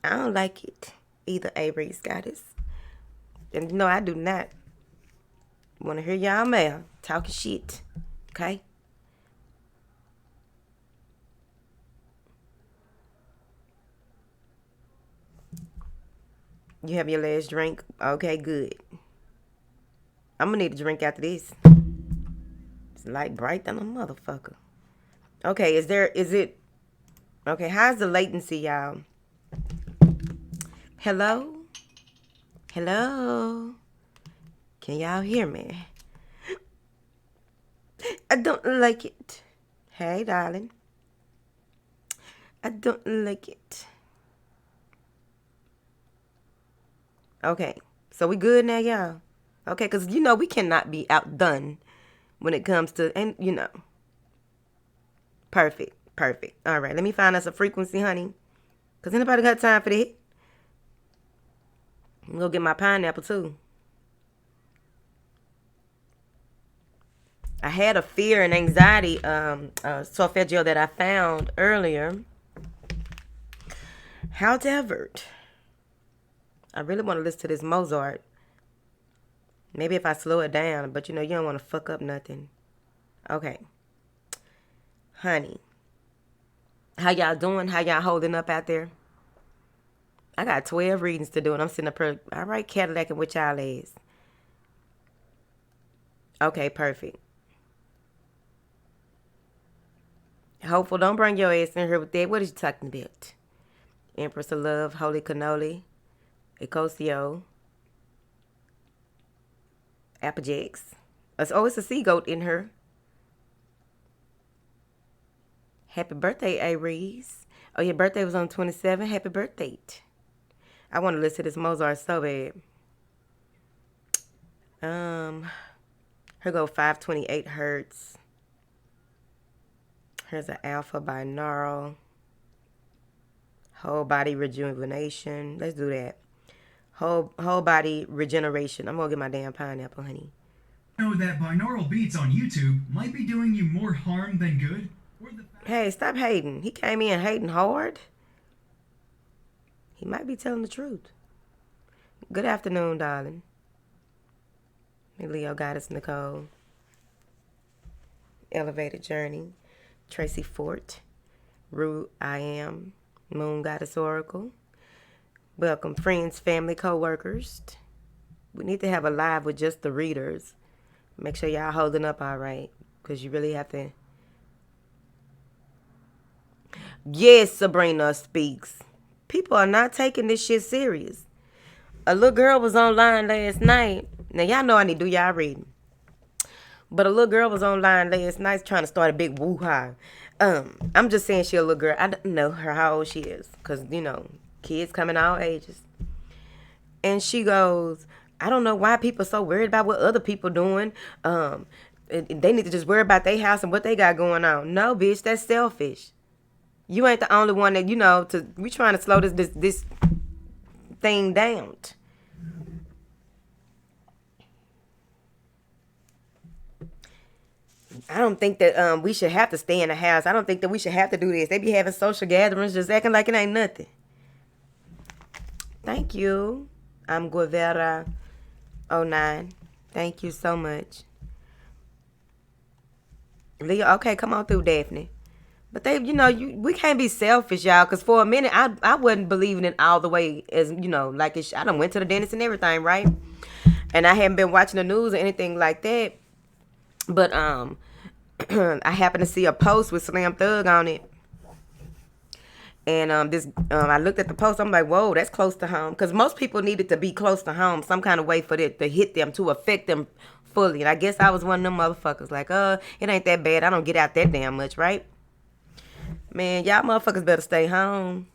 I don't like it. Either Aries goddess. And you know I do not want to hear y'all male talking shit. Okay? You have your last drink? Okay, good. I'm gonna need a drink after this. It's light bright than a motherfucker. Okay, is it okay, how's the latency, y'all? Hello? Hello? Can y'all hear me? I don't like it. Hey, darling. I don't like it. Okay, so we good now, y'all? Okay, because you know we cannot be outdone when it comes to, and you know. Perfect, perfect. All right, let me find us a frequency, honey. Because anybody got time for that? I'm going to get my pineapple, too. I had a fear and anxiety solfeggio that I found earlier. However, I really want to listen to this Mozart. Maybe if I slow it down, but you know, you don't want to fuck up nothing. Okay. Honey, how y'all doing? How y'all holding up out there? I got 12 readings to do, and I'm sitting up here, all right, Cadillacing with y'all is. Okay, perfect. Hopeful, don't bring your ass in here with that. What is you talking about? Empress of Love, Holy Cannoli, Ecosio, Applejax. Oh, it's a sea goat in her. Happy birthday, Aries. Oh, your birthday was on 27. Happy birthday. I want to listen to this Mozart so bad. Here go 528 hertz. Here's an alpha binaural. Whole body rejuvenation. Let's do that. Whole body regeneration. I'm gonna get my damn pineapple, honey. Know that binaural beats on YouTube might be doing you more harm than good? Hey, stop hating. He came in hating hard. He might be telling the truth. Good afternoon, darling. Leo Goddess Nicole. Elevated Journey. Tracy Fort. Rue I Am. Moon Goddess Oracle. Welcome, friends, family, co-workers. We need to have a live with just the readers. Make sure y'all holding up all right, because you really have to. Yes, Sabrina speaks. People are not taking this shit serious. A little girl was online last night. Now, y'all know I need to do y'all reading. But a little girl was online last night trying to start a big woo-ha. I'm just saying she a little girl. I don't know her how old she is. Because, you know, kids come in all ages. And she goes, I don't know why people are so worried about what other people doing. They need to just worry about their house and what they got going on. No, bitch, that's selfish. You ain't the only one that, you know, we trying to slow this thing down. I don't think that we should have to stay in the house. I don't think that we should have to do this. They be having social gatherings just acting like it ain't nothing. Thank you. I'm Guevara09. Thank you so much. Leo, okay, come on through, Daphne. But they, you know, we can't be selfish, y'all. Because for a minute, I wasn't believing it all the way as, you know, like I done went to the dentist and everything, right? And I hadn't been watching the news or anything like that. But I happened to see a post with Slam Thug on it. And I looked at the post. I'm like, whoa, that's close to home. Because most people needed to be close to home, some kind of way for it to hit them, to affect them fully. And I guess I was one of them motherfuckers. Like, it ain't that bad. I don't get out that damn much, right? Man, y'all motherfuckers better stay home.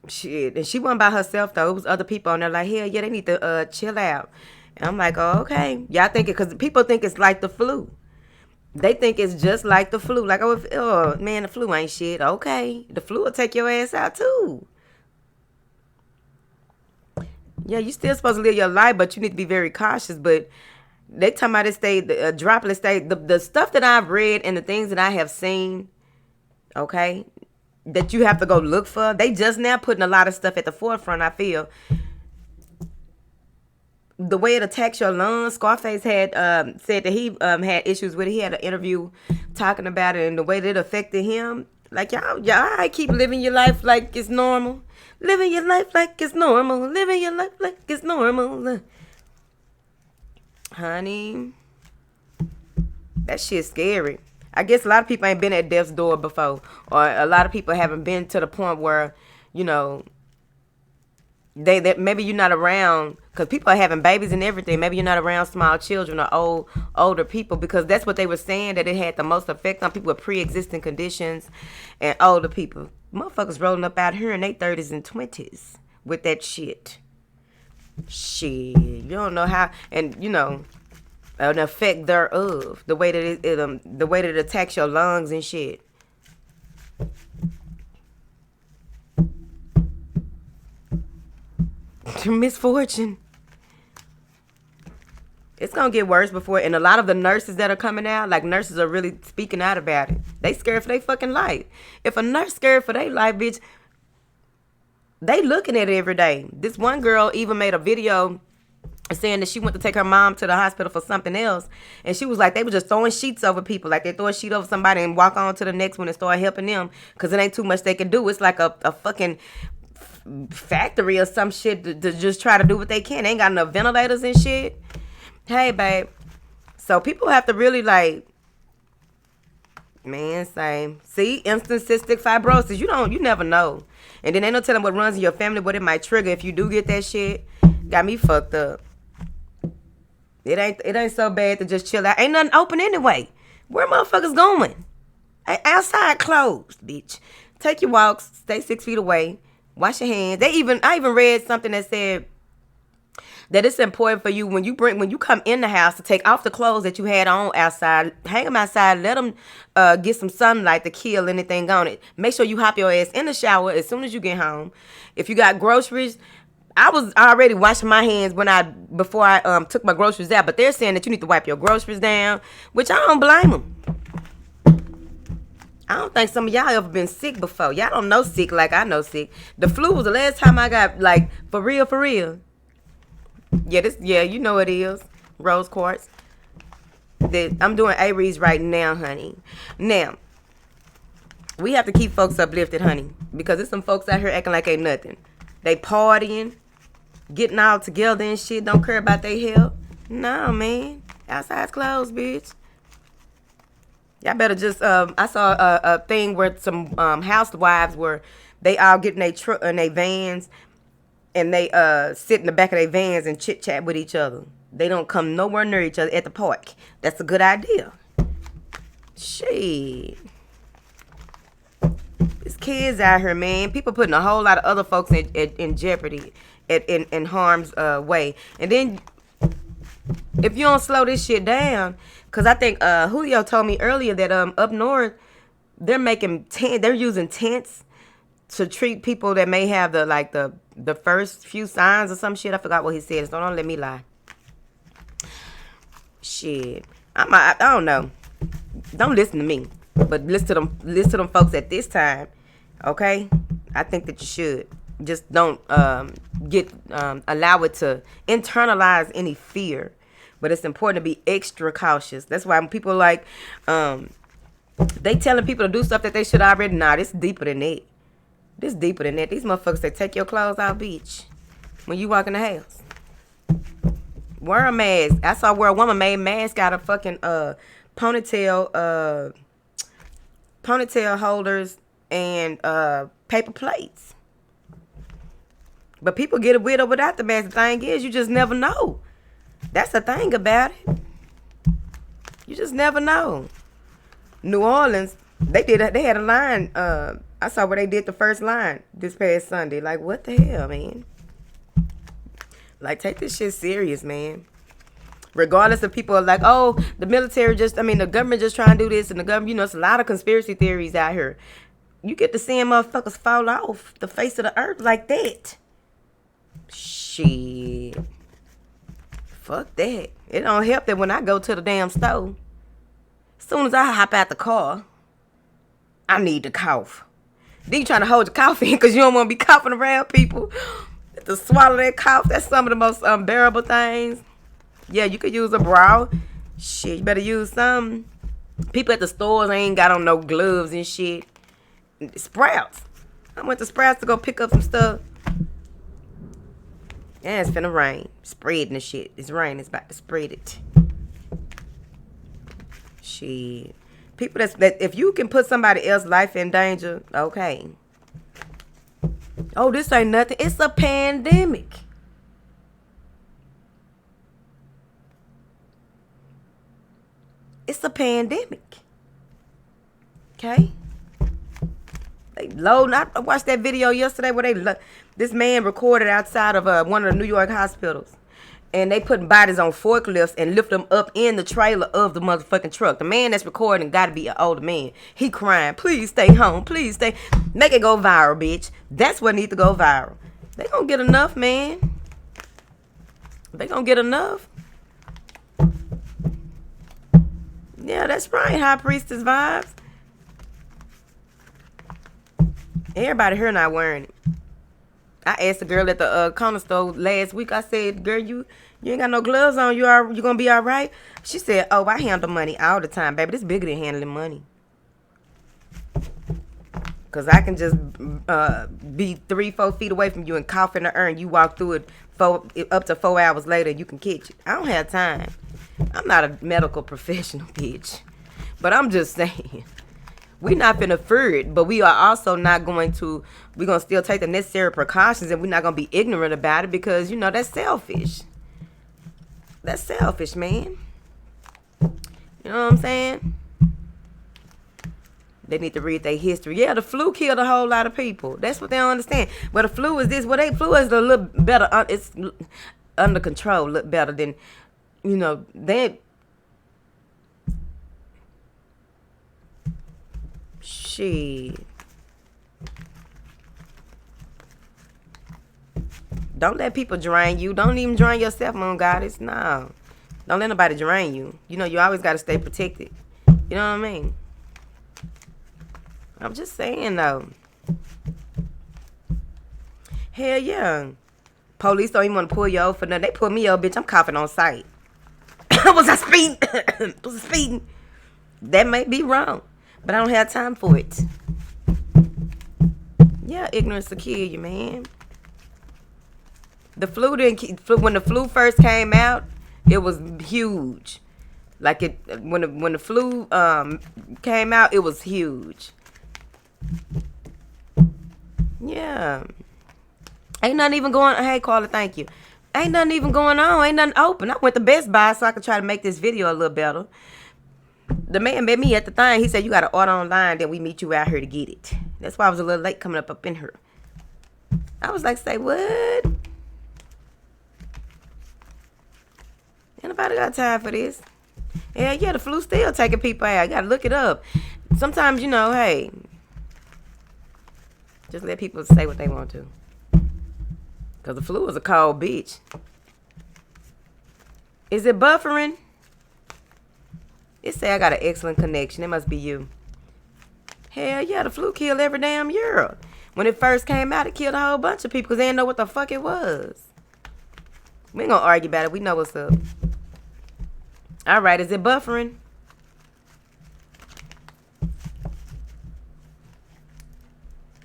Shit. And she wasn't by herself, though. It was other people on there like, hell yeah, they need to chill out. And I'm like, oh, okay. Y'all think it, because people think it's like the flu. They think it's just like the flu. Like, oh, man, the flu ain't shit. Okay. The flu will take your ass out, too. Yeah, you still supposed to live your life, but you need to be very cautious. But they talking about it stay, the droplet stay. The stuff that I've read and the things that I have seen, okay? That you have to go look for. They just now putting a lot of stuff at the forefront, I feel. The way it attacks your lungs, Scarface had said that he had issues with it. He had an interview talking about it and the way that it affected him. Like, y'all keep living your life like it's normal. Living your life like it's normal. Living your life like it's normal. Honey, that shit's scary. I guess a lot of people ain't been at death's door before. Or a lot of people haven't been to the point where, you know, that maybe you're not around, because people are having babies and everything. Maybe you're not around small children or older people, because that's what they were saying, that it had the most effect on people with pre-existing conditions and older people. Motherfuckers rolling up out here in their 30s and 20s with that shit. Shit, you don't know how, and you know, an effect thereof, the way that the way that it attacks your lungs and shit. Misfortune. It's gonna get worse before, and a lot of the nurses that are coming out, like nurses are really speaking out about it. They scared for their fucking life. If a nurse scared for their life, bitch, they looking at it every day. This one girl even made a video saying that she went to take her mom to the hospital for something else, and she was like, they were just throwing sheets over people, like they throw a sheet over somebody and walk on to the next one and start helping them, because it ain't too much they can do. It's like a fucking factory or some shit to just try to do what they can. They ain't got enough ventilators and shit. Hey, babe. So people have to really, like, man, same. See, instant cystic fibrosis. You never know. And then ain't no telling what runs in your family, what it might trigger if you do get that shit. Got me fucked up. It ain't so bad to just chill out. Ain't nothing open anyway. Where motherfuckers going? Outside closed, bitch. Take your walks. Stay 6 feet away. Wash your hands. I even read something that said that it's important for you when you come in the house to take off the clothes that you had on outside, hang them outside, let them get some sunlight to kill anything on it. Make sure you hop your ass in the shower as soon as you get home. If you got groceries, I was already washing my hands before I took my groceries out, but they're saying that you need to wipe your groceries down, which I don't blame them. I don't think some of y'all ever been sick before. Y'all don't know sick like I know sick. The flu was the last time I got, like, for real. Yeah, you know it is. Rose quartz. I'm doing Aries right now, honey. Now, we have to keep folks uplifted, honey, because there's some folks out here acting like ain't nothing. They partying, getting all together and shit, don't care about their health. No, man. Outside's closed, bitch. Y'all better just, I saw a thing where some housewives were, they all get in their vans, and they sit in the back of their vans and chit chat with each other. They don't come nowhere near each other at the park. That's a good idea. Shit. There's kids out here, man. People putting a whole lot of other folks in jeopardy, in harm's way. And then, if you don't slow this shit down, because I think Julio told me earlier that up north, they're using tents to treat people that may have the first few signs or some shit. I forgot what he said, so don't let me lie. Shit. I don't know. Don't listen to me, but listen to them folks at this time. Okay? I think that you should. Just don't allow it to internalize any fear. But it's important to be extra cautious. That's why when people are like, they telling people to do stuff that they should already know. This deeper than that. These motherfuckers say, take your clothes out, bitch, when you walk in the house. Wear a mask. I saw where a woman made mask out of fucking ponytail holders and paper plates. But people get it with or without the mask. The thing is, you just never know. That's the thing about it. You just never know. New Orleans, they had a line. I saw where they did the first line this past Sunday. Like, what the hell, man? Like, take this shit serious, man. Regardless of people are like, oh, the government just trying to do this, and the government, it's a lot of conspiracy theories out here. You get to seeing motherfuckers fall off the face of the earth like that. Shit. Fuck that. It don't help that when I go to the damn store, as soon as I hop out the car, I need to cough. Then you trying to hold your cough in because you don't want to be coughing around people. To swallow that cough, that's some of the most unbearable things. Yeah, you could use a bra. Shit, you better use some. People at the stores ain't got on no gloves and shit. Sprouts. I went to Sprouts to go pick up some stuff. Yeah, it's finna rain. Spreading the shit. It's raining. It's about to spread it. Shit. People that if you can put somebody else's life in danger, okay. Oh, this ain't nothing. It's a pandemic. It's a pandemic. Okay? They loading. I watched that video yesterday where this man recorded outside of one of the New York hospitals. And they putting bodies on forklifts and lift them up in the trailer of the motherfucking truck. The man that's recording got to be an older man. He crying, please stay home, please stay. Make it go viral, bitch. That's what needs to go viral. They gonna get enough, man. They gonna get enough. Yeah, that's right, High Priestess vibes. Everybody here not wearing it. I asked the girl at the corner store last week. I said, girl, you ain't got no gloves on. You gonna be all right? She said, oh, I handle money all the time, baby. This bigger than handling money. Because I can just be 3-4 feet away from you and cough in the urn. You walk through it up to 4 hours later, you can catch it. I don't have time. I'm not a medical professional, bitch. But I'm just saying. We're not finna fear it, but we are also not going to, we're going to still take the necessary precautions, and we're not going to be ignorant about it because, you know, that's selfish. That's selfish, man. You know what I'm saying? They need to read their history. Yeah, the flu killed a whole lot of people. That's what they don't understand. But the flu is this. Flu is a little better. It's under control, a little better than, you know, shit. Don't let people drain you. Don't even drain yourself, Moon Goddess. No. Don't let nobody drain you. You know, you always got to stay protected. You know what I mean? I'm just saying, though. Hell yeah. Police don't even want to pull you over for nothing. They pull me over, bitch. I'm coughing on sight. Was I speeding? Was I speeding? That may be wrong. But I don't have time for it. Yeah, ignorance will kill you, man. The flu when the flu first came out, it was huge. Like when the flu came out, it was huge. Yeah. Ain't nothing even going on. Hey, caller, thank you. Ain't nothing even going on. Ain't nothing open. I went to Best Buy so I could try to make this video a little better. The man met me at the thing. He said, you got to order online, then we meet you out here to get it. That's why I was a little late coming up in here. I was like, say what? Ain't nobody got time for this. Yeah, the flu still taking people out. You got to look it up. Sometimes, you know, hey, just let people say what they want to. Because the flu is a cold bitch. Is it buffering? It say I got an excellent connection. It must be you. Hell yeah, the flu killed every damn year. When it first came out, it killed a whole bunch of people because they didn't know what the fuck it was. We ain't gonna argue about it. We know what's up. All right, is it buffering?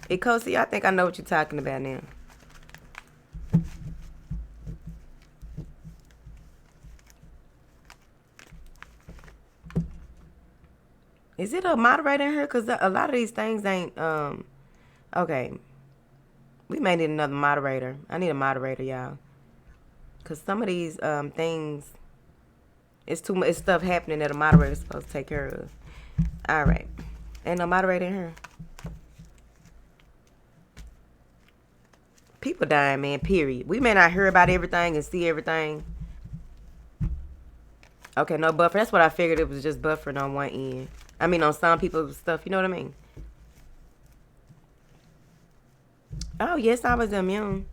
Ecosi, I think I know what you're talking about now. Is it a moderator in here? Because a lot of these things ain't, okay. We may need another moderator. I need a moderator, y'all. Because some of these things, it's too much stuff happening that a moderator is supposed to take care of. All right. Ain't no moderator in here. People dying, man, period. We may not hear about everything and see everything. Okay, no buffer. That's what I figured. It was just buffering on one end. I mean, on some people's stuff. You know what I mean? Oh, yes, I was immune.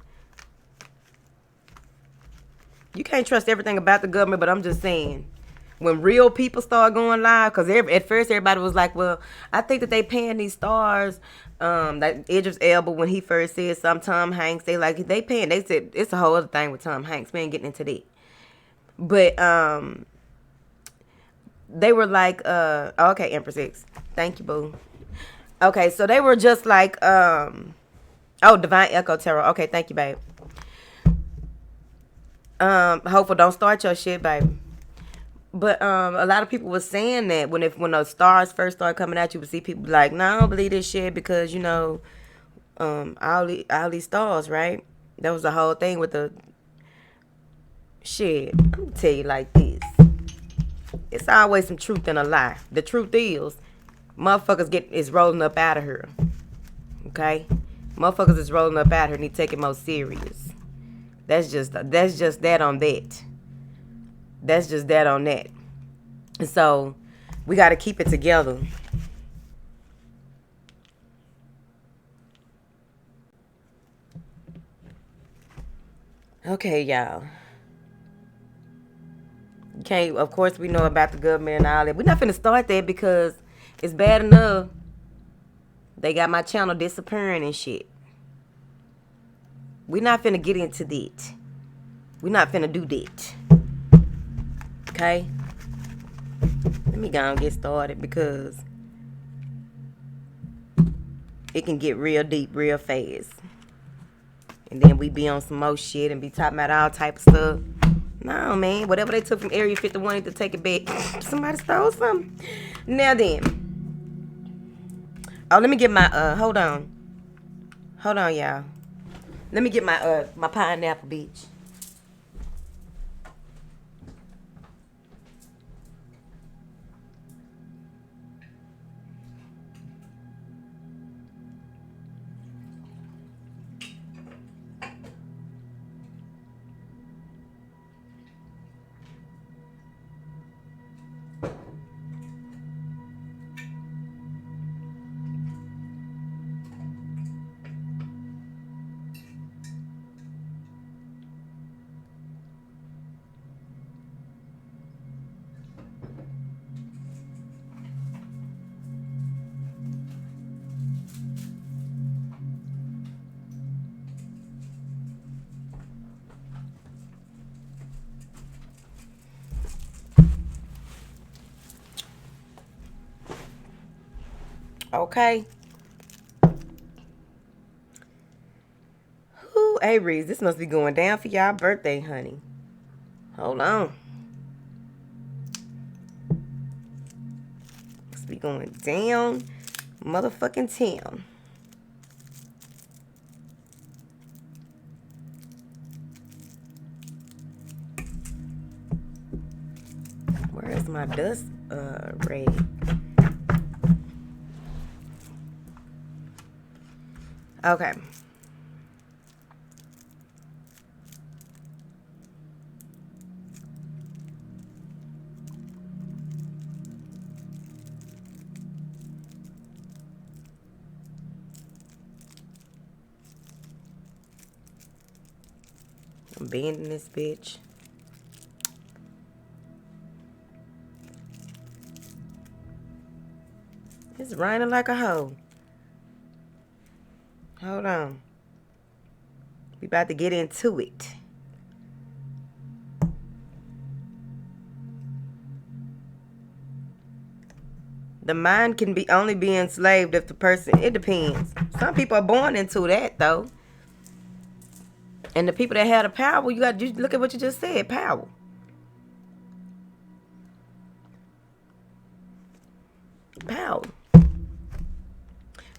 You can't trust everything about the government, but I'm just saying. when real people start going live, because at first everybody was like, well, I think that they paying these stars, like Idris Elba when he first said something, Tom Hanks, they paying. They said it's a whole other thing with Tom Hanks. We ain't getting into that. But they were like, okay, Empress X, thank you, boo. Okay, so they were just like, Divine Echo Tarot. Okay, thank you, babe. Hopeful, don't start your shit, baby. But a lot of people were saying that when the stars first started coming at you, would see people like, "No, I don't believe this shit because all these stars, right?" That was the whole thing with the shit. I'm gonna tell you like this: it's always some truth in a lie. The truth is, motherfuckers is rolling up out of here. Okay, motherfuckers is rolling up out of here and need to take it more serious. That's just that on that. That's just that on that. And so we got to keep it together. Okay, y'all. Can't, of course, we know about the government and all that. We're not finna start that because it's bad enough. They got my channel disappearing and shit. We're not finna get into that. We're not finna do that. Okay? Let me go and get started because it can get real deep real fast. And then we be on some more shit and be talking about all type of stuff. No, man. Whatever they took from Area 51, need to take it back. Somebody stole something. Now then. Oh, let me get my, hold on. Hold on, y'all. Let me get my pineapple, bitch. Okay. Ooh, Aries, this must be going down for y'all birthday, honey. Hold on. Must be going down motherfucking town. Where is my dust rag? Okay. I'm bending this bitch. It's raining like a hoe. Hold on. We about to get into it. The mind can only be enslaved if the person, it depends. Some people are born into that though. And the people that have the power, you look at what you just said, power. Power.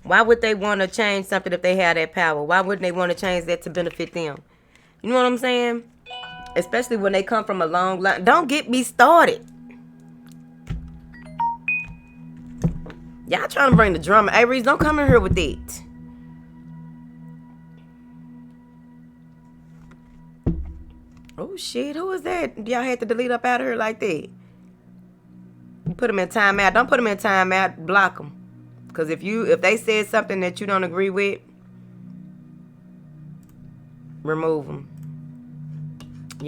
Why would they want to change something if they had that power? Why wouldn't they want to change that to benefit them? You know what I'm saying? Especially when they come from a long line. Don't get me started. Y'all trying to bring the drama. Aries, don't come in here with it. Oh, shit. Who is that? Y'all had to delete up out of here like that. You put them in timeout. Don't put them in timeout. Block them. Because if they said something that you don't agree with, remove them. Then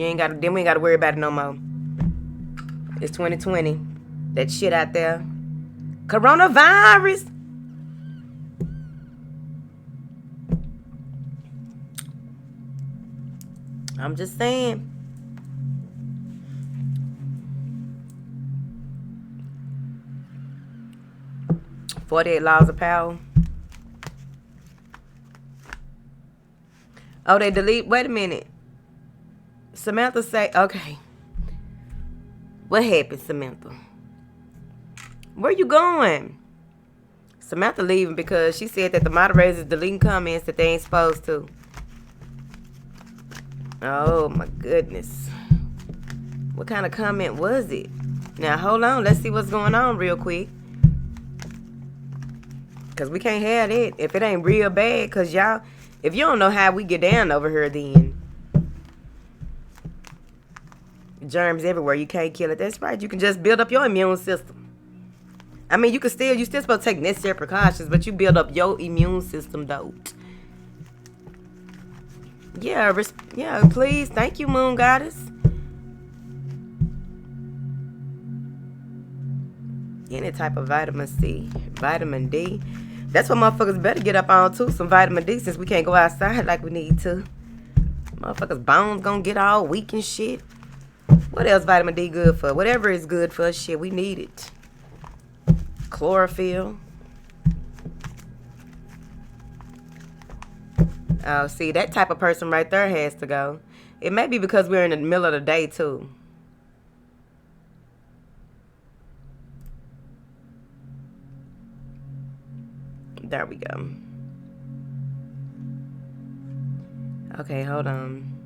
we ain't got to worry about it no more. It's 2020. That shit out there. Coronavirus. I'm just saying. "48 Laws of Power." Oh, they delete. Wait a minute. Samantha say, okay. What happened, Samantha? Where you going? Samantha leaving because she said that the moderators deleting comments that they ain't supposed to. Oh my goodness. What kind of comment was it? Now hold on, let's see what's going on real quick. Cause we can't have it if it ain't real bad. Cause y'all, if you don't know how we get down over here, then germs everywhere. You can't kill it. That's right. You can just build up your immune system. I mean, you still supposed to take necessary precautions, but you build up your immune system though. Yeah, please. Thank you, Moon Goddess. Any type of vitamin C, vitamin D. That's what motherfuckers better get up on too. Some vitamin D, since we can't go outside like we need to. Motherfuckers' bones gonna get all weak and shit. What else vitamin D good for? Whatever is good for, shit, we need it. Chlorophyll. Oh, see, that type of person right there has to go. It may be because we're in the middle of the day too. There we go. Okay, hold on.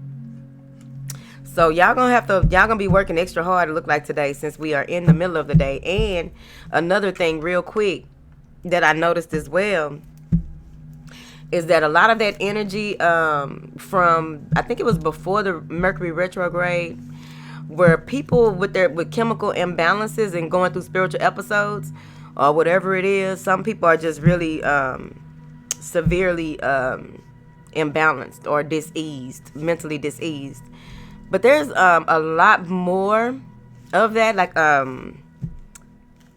So y'all gonna be working extra hard, it look like, today, since we are in the middle of the day. And another thing real quick that I noticed as well is that a lot of that energy from, I think it was before the Mercury retrograde, where people with chemical imbalances and going through spiritual episodes or whatever it is, some people are just really severely imbalanced or diseased, mentally diseased. But there's a lot more of that, like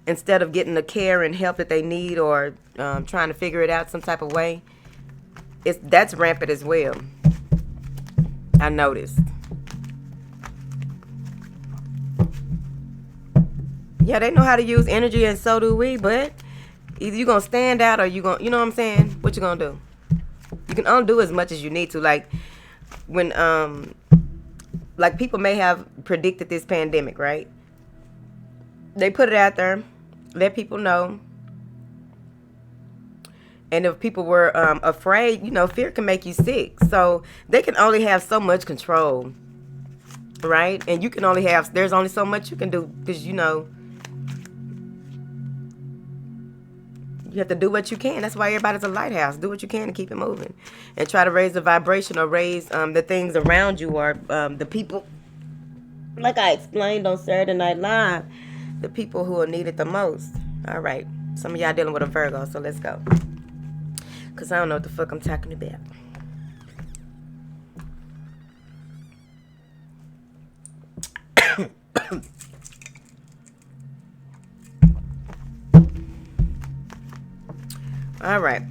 instead of getting the care and help that they need, or trying to figure it out some type of way, that's rampant as well. I noticed. Yeah, they know how to use energy, and so do we, but either you gonna stand out or you know what I'm saying? What you gonna do? You can only do as much as you need to. Like when like people may have predicted this pandemic, right? They put it out there, let people know. And if people were afraid, fear can make you sick. So they can only have so much control, right? And you can only there's only so much you can do, because you have to do what you can. That's why everybody's a lighthouse. Do what you can to keep it moving, and try to raise the vibration, or raise the things around you, or the people, like I explained on Saturday Night Live, the people who are needed the most. All right, some of y'all dealing with a Virgo, so let's go, because I don't know what the fuck I'm talking about. All right.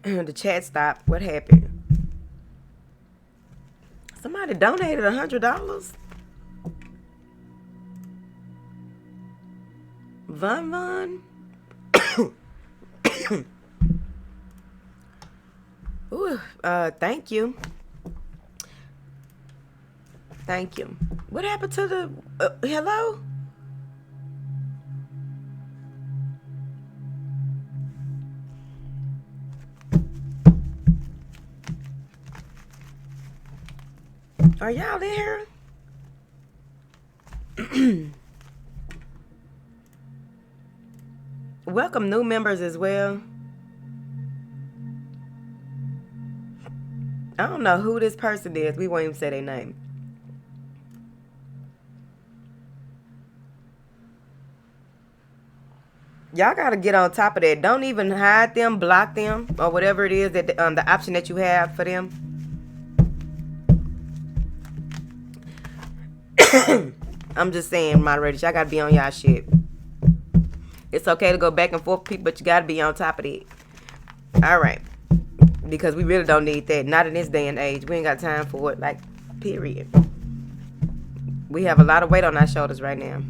The chat stopped. What happened? Somebody donated $100. Von. Ooh, thank you. Thank you. What happened to the hello? Are y'all in here? Welcome new members as well. I don't know who this person is. We won't even say their name. Y'all gotta get on top of that. Don't even hide them, block them, or whatever it is that the option that you have for them. I'm just saying, moderators, y'all gotta be on y'all shit. It's okay to go back and forth, people, but you gotta be on top of it. All right, because we really don't need that. Not in this day and age. We ain't got time for it. Like, period. We have a lot of weight on our shoulders right now.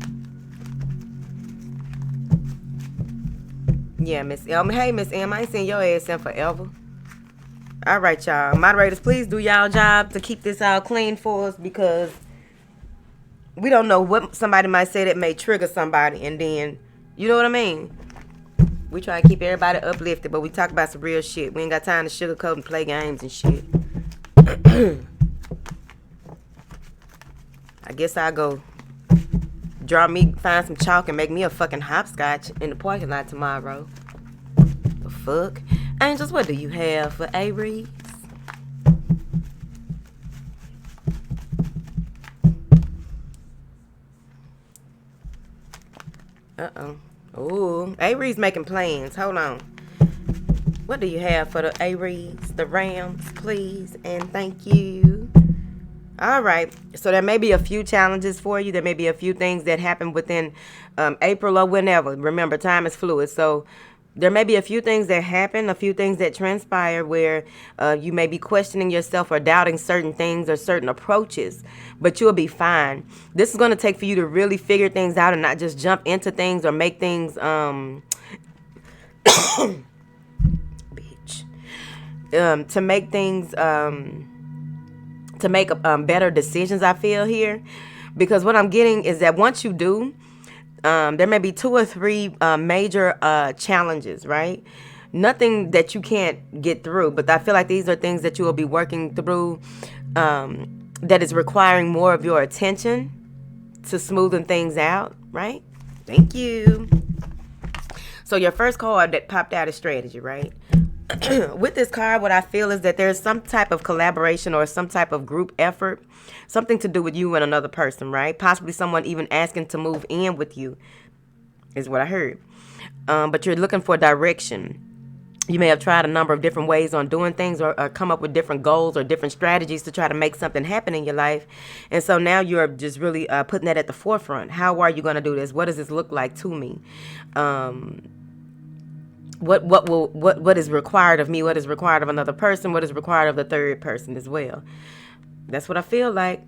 Yeah, Miss M. Hey, Miss M, I ain't seen your ass in forever. All right, y'all. Moderators, please do y'all job to keep this all clean for us, because we don't know what somebody might say that may trigger somebody, and then, you know what I mean? We try to keep everybody uplifted, but we talk about some real shit. We ain't got time to sugarcoat and play games and shit. I guess I'll go find some chalk and make me a fucking hopscotch in the parking lot tomorrow. The fuck? Angels, what do you have for Aries? Uh-oh. Ooh, Aries making plans. Hold on. What do you have for the Aries? The Rams, please, and thank you. All right. So there may be a few challenges for you. There may be a few things that happen within April or whenever. Remember, time is fluid. So there may be a few things that happen, a few things that transpire where you may be questioning yourself or doubting certain things or certain approaches, but you'll be fine. This is going to take for you to really figure things out and not just jump into things or make things, to make things, to make better decisions, I feel here. Because what I'm getting is that once you do, there may be 2 or 3 major challenges, right? Nothing that you can't get through, but I feel like these are things that you will be working through that is requiring more of your attention to smoothen things out, right? Thank you. So your first card that popped out is strategy, right? With this card, what I feel is that there's some type of collaboration or some type of group effort, something to do with you and another person, right? Possibly someone even asking to move in with you is what I heard. But you're looking for direction. You may have tried a number of different ways on doing things or come up with different goals or different strategies to try to make something happen in your life. And so now you're just really putting that at the forefront. How are you going to do this? What does this look like to me? What is required of me? What is required of another person? What is required of the third person as well? That's what I feel like.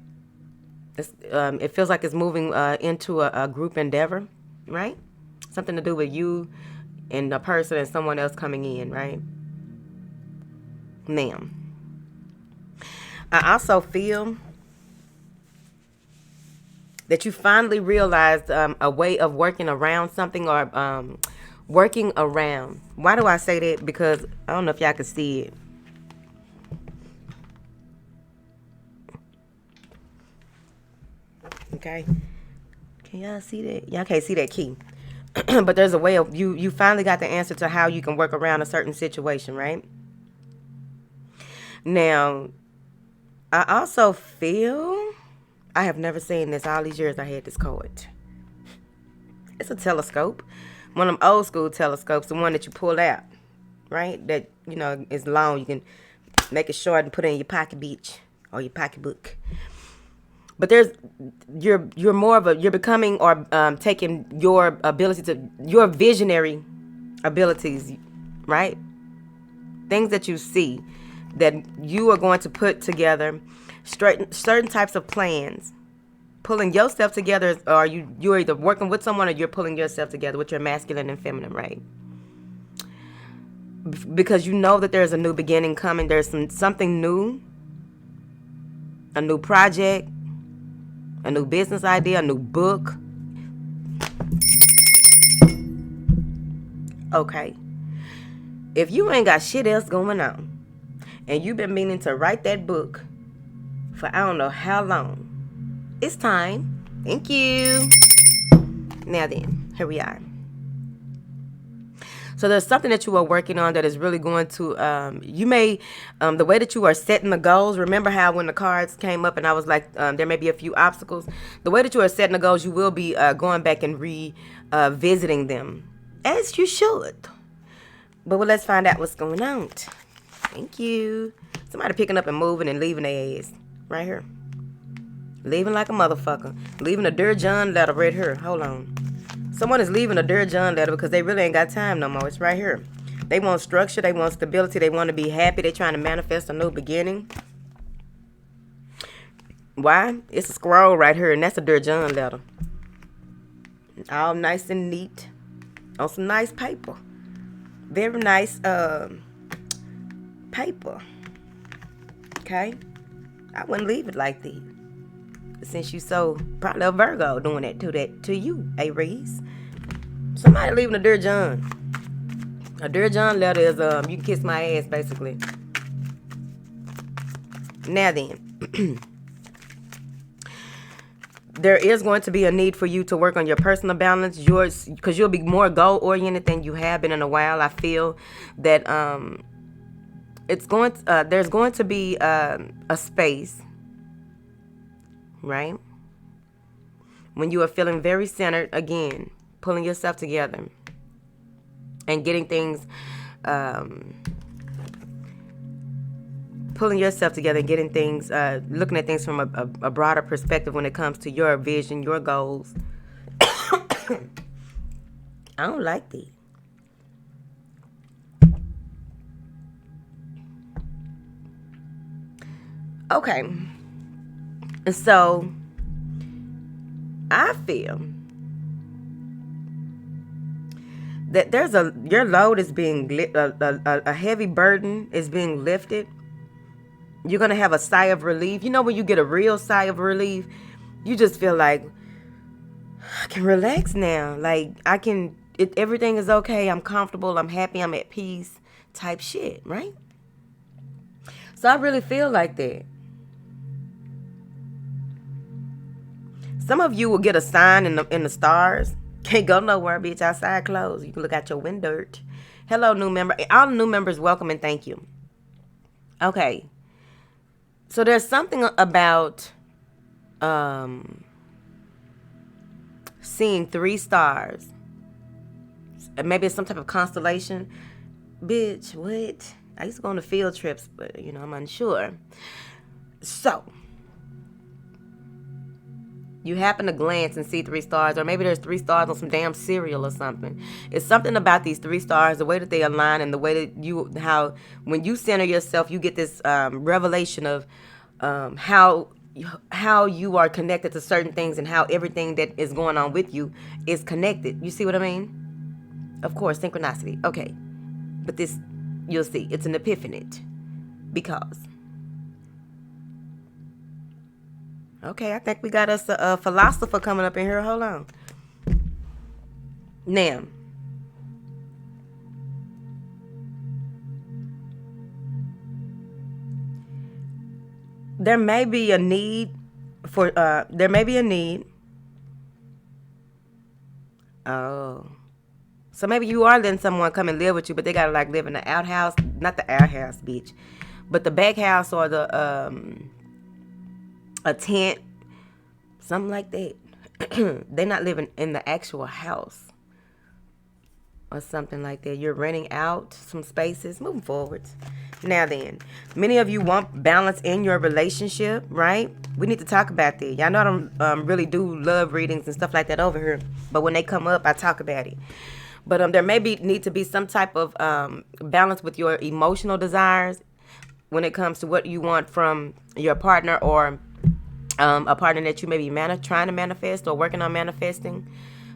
It feels like it's moving into a group endeavor, right? Something to do with you and a person and someone else coming in, right? Now, I also feel that you finally realized a way of working around something or working around. Why do I say that? Because I don't know if y'all can see it. Okay. Can y'all see that? Y'all can't see that key. But there's a way of you finally got the answer to how you can work around a certain situation, right? Now, I also feel I have never seen this all these years I had this card. It's a telescope. One of them old school telescopes, the one that you pull out, right? That, you know, is long. You can make it short and put it in your pocket beach or your pocketbook. But you're more of you're becoming or taking your ability to, your visionary abilities, right? Things that you see that you are going to put together, certain types of plans, pulling yourself together, or you're either working with someone or you're pulling yourself together with your masculine and feminine, right? Because you know that there's a new beginning coming. There's something new, a new project, a new business idea, a new book. Okay. If you ain't got shit else going on and you've been meaning to write that book for I don't know how long, it's time. Thank you. Now then, here we are. So there's something that you are working on that is really going to, you may, the way that you are setting the goals, remember how when the cards came up and I was like, there may be a few obstacles. The way that you are setting the goals, you will be going back and revisiting them As you should. But well, let's find out what's going on. Thank you. Somebody picking up and moving and leaving their ass. Right here. Leaving like a motherfucker. Leaving a Dear John letter right here. Hold on. Someone is leaving a Dear John letter because they really ain't got time no more. It's right here. They want structure. They want stability. They want to be happy. They're trying to manifest a new beginning. Why? It's a scroll right here, and that's a Dear John letter. All nice and neat. On some nice paper. Very nice paper. Okay? I wouldn't leave it like that. Since you so probably a Virgo doing that to you, Aries. Somebody leaving a Dear John. A Dear John letter is you can kiss my ass basically. Now then. There is going to be a need for you to work on your personal balance, yours, because you'll be more goal oriented than you have been in a while. I feel that there's going to be a space, right, when you are feeling very centered again, pulling yourself together and getting things looking at things from a broader perspective when it comes to your vision, your goals. I don't like that. Okay. So, I feel that your load is being, a heavy burden is being lifted. You're going to have a sigh of relief. You know when you get a real sigh of relief, you just feel like, I can relax now. Like, everything is okay. I'm comfortable. I'm happy. I'm at peace type shit, right? So I really feel like that. Some of you will get a sign in the stars. Can't go nowhere, bitch. Outside closed. You can look out your window. Hello, new member. All the new members, welcome and thank you. Okay. So there's something about seeing 3 stars. Maybe it's some type of constellation. Bitch, what? I used to go on the field trips, but, I'm unsure. So, you happen to glance and see 3 stars, or maybe there's 3 stars on some damn cereal or something. It's something about these 3 stars, the way that they align and the way that how when you center yourself, you get this revelation of how you are connected to certain things and how everything that is going on with you is connected. You see what I mean? Of course, synchronicity. Okay. But this, you'll see, it's an epiphany. Because. Okay, I think we got us a philosopher coming up in here. Hold on. Now. There may be a need. Oh. So maybe you are letting someone come and live with you, but they gotta like live in the outhouse. Not the outhouse, bitch. But the back house or the a tent, something like that. They're not living in the actual house or something like that. You're renting out some spaces. Moving forward. Now then, many of you want balance in your relationship, right? We need to talk about that. Y'all know I don't really do love readings and stuff like that over here, but when they come up, I talk about it. But there need to be some type of balance with your emotional desires when it comes to what you want from your partner or a partner that you may be trying to manifest or working on manifesting.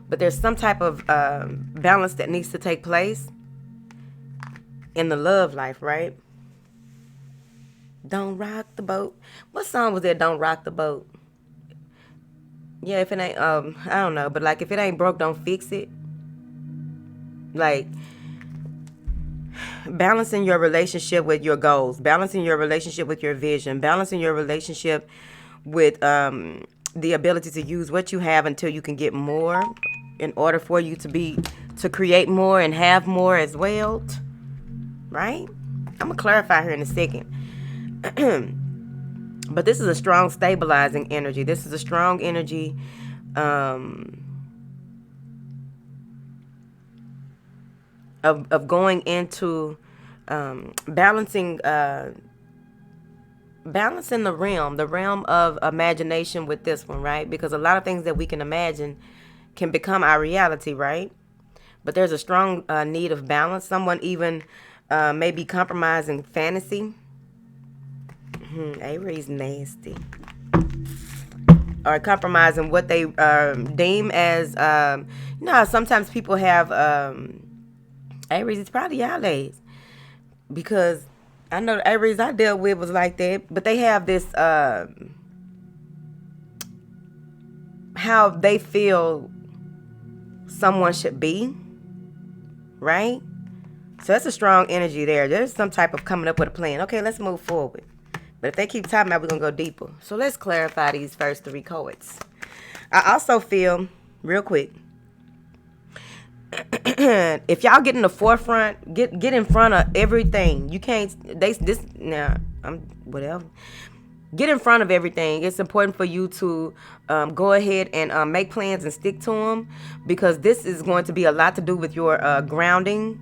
But there's some type of balance that needs to take place in the love life, right? Don't rock the boat. What song was that? Don't rock the boat. Yeah, if it ain't, I don't know, but like if it ain't broke, don't fix it. Like balancing your relationship with your goals, balancing your relationship with your vision, balancing your relationship with the ability to use what you have until you can get more in order for you to create more and have more as well. Right? I'm going to clarify here in a second. But this is a strong stabilizing energy. This is a strong energy of going into balancing balancing the realm of imagination with this one, right? Because a lot of things that we can imagine can become our reality, right? But there's a strong need of balance. Someone even may be compromising fantasy. Aries nasty. Or compromising what they deem as, you know how sometimes people have, Aries, it's probably y'all days. Because I know the Aries I dealt with was like that. But they have this, how they feel someone should be, right? So that's a strong energy there. There's some type of coming up with a plan. Okay, let's move forward. But if they keep talking about, we're going to go deeper. So let's clarify these first three cards. I also feel, real quick, if y'all get in the forefront, get in front of everything. You can't, whatever. Get in front of everything. It's important for you to go ahead and make plans and stick to them, because this is going to be a lot to do with your grounding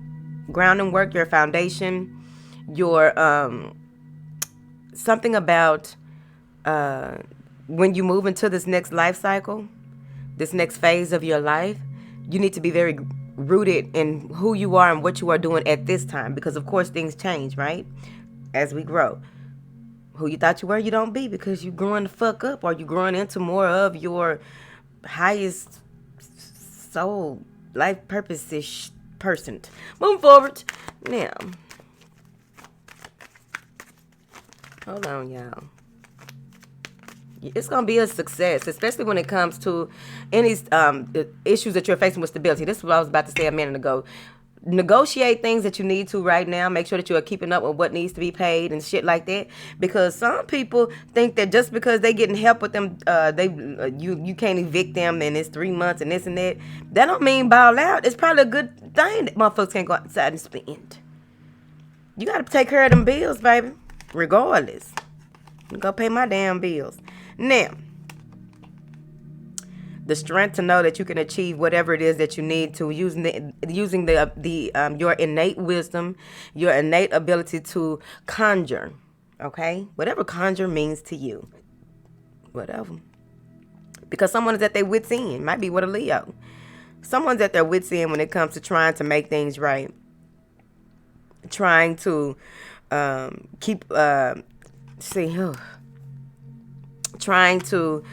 work, your foundation, your something about when you move into this next life cycle, this next phase of your life, you need to be very rooted in who you are and what you are doing at this time, because of course things change, right? As we grow. Who you thought you were, you don't be, because you're growing the fuck up, or you're growing into more of your highest soul, life purpose-ish person. Moving forward. Now, hold on, y'all. It's going to be a success, especially when it comes to any issues that you're facing with stability. This is what I was about to say a minute ago. Negotiate things that you need to right now. Make sure that you are keeping up with what needs to be paid and shit like that. Because some people think that just because they getting help with them, you can't evict them and it's 3 months and this and that. That don't mean ball out. It's probably a good thing that motherfuckers can't go outside and spend. You got to take care of them bills, baby. Regardless. Go pay my damn bills. Now, the strength to know that you can achieve whatever it is that you need to, using your innate wisdom, your innate ability to conjure, okay? Whatever conjure means to you. Whatever. Because someone is at their wit's end. Might be with a Leo. Someone's at their wit's end when it comes to trying to make things right. Trying to trying to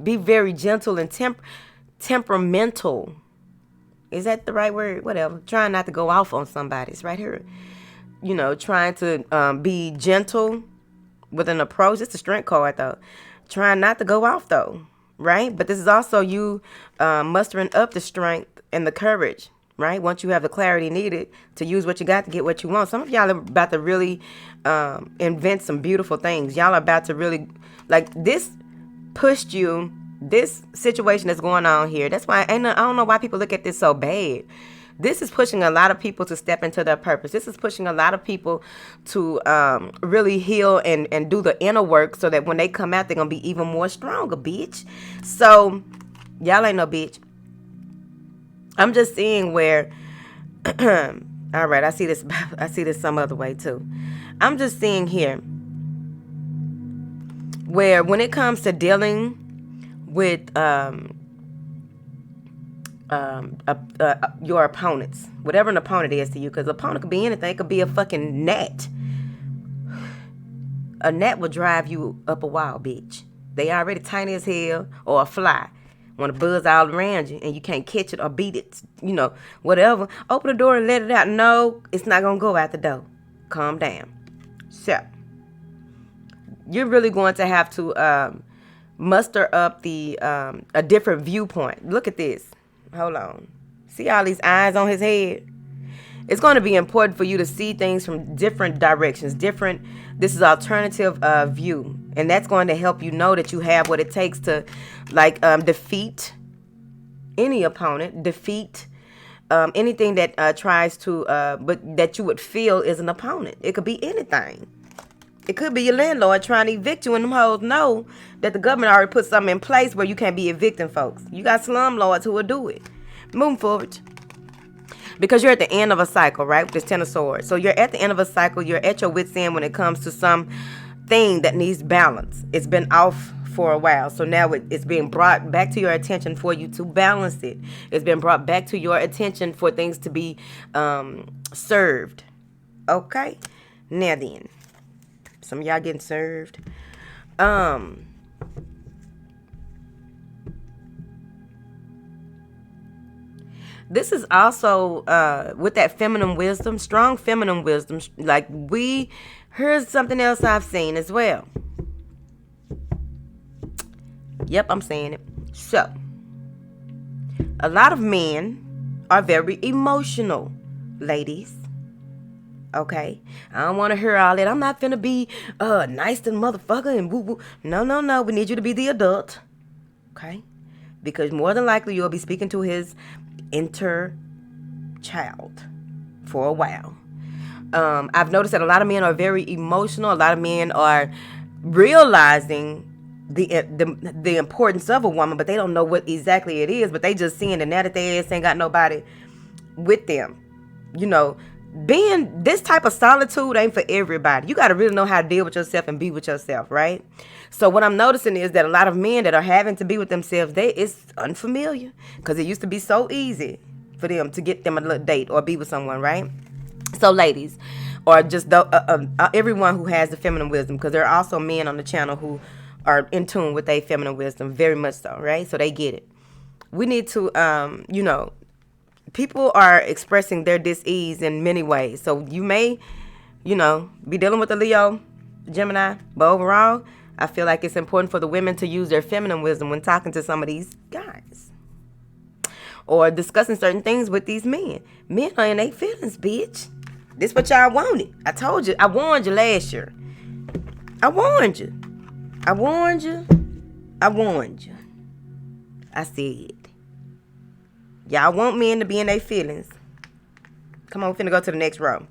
be very gentle and temperamental. Is that the right word? Whatever. Trying not to go off on somebody. It's right here. You know, trying to be gentle with an approach. It's a strength card though. Trying not to go off though, right? But this is also you mustering up the strength and the courage, right? Once you have the clarity needed to use what you got to get what you want. Some of y'all are about to really invent some beautiful things. Y'all are about to really, like, this pushed you, this situation that's going on here. That's why I don't know why people look at this so bad. This is pushing a lot of people to step into their purpose. This is pushing a lot of people to really heal and do the inner work so that when they come out, they're going to be even more stronger, bitch. So, y'all ain't no bitch. I'm just seeing where, all right, I see this some other way too. I'm just seeing here where when it comes to dealing with your opponents, whatever an opponent is to you, because opponent could be anything. It could be a fucking gnat. A gnat will drive you up a wall, bitch. They already tiny as hell, or a fly. Want to buzz all around you and you can't catch it or beat it, you know, whatever. Open the door and let it out. No, it's not going to go out the door. Calm down. So, you're really going to have to muster up a different viewpoint. Look at this. Hold on. See all these eyes on his head? It's going to be important for you to see things from different directions. This is alternative view. And that's going to help you know that you have what it takes to, like, defeat any opponent, defeat anything that tries to, but that you would feel is an opponent. It could be anything. It could be your landlord trying to evict you, and them hoes know that the government already put something in place where you can't be evicting folks. You got slumlords who will do it. Moving forward. Because you're at the end of a cycle, right? With this Ten of Swords. So you're at the end of a cycle. You're at your wit's end when it comes to some thing that needs balance. It's been off for a while. So now it's being brought back to your attention for you to balance it. It's been brought back to your attention for things to be served. Okay? Now then. Some of y'all getting served. This is also with that feminine wisdom, strong feminine wisdom. Like here's something else I've seen as well. Yep, I'm saying it. So, a lot of men are very emotional, ladies. Okay? I don't want to hear all that. I'm not finna be nice to the motherfucker and woo woo. No. We need you to be the adult. Okay? Because more than likely you'll be speaking to his inner child for a while. I've noticed that a lot of men are very emotional. A lot of men are realizing the importance of a woman, but they don't know what exactly it is. But they just seeing that now that their ass ain't got nobody with them. You know, being this type of solitude ain't for everybody. You got to really know how to deal with yourself and be with yourself, right? So what I'm noticing is that a lot of men that are having to be with themselves, it's unfamiliar because it used to be so easy for them to get them a little date or be with someone, right? So ladies, or just everyone who has the feminine wisdom, because there are also men on the channel who are in tune with their feminine wisdom, very much so, right? So they get it. We need to, people are expressing their dis-ease in many ways. So you may, be dealing with a Leo, Gemini, but overall, I feel like it's important for the women to use their feminine wisdom when talking to some of these guys. Or discussing certain things with these men. Men are in their feelings, bitch. This what y'all wanted. I told you. I warned you last year. I warned you. I said, y'all want men to be in their feelings. Come on, we're finna go to the next row.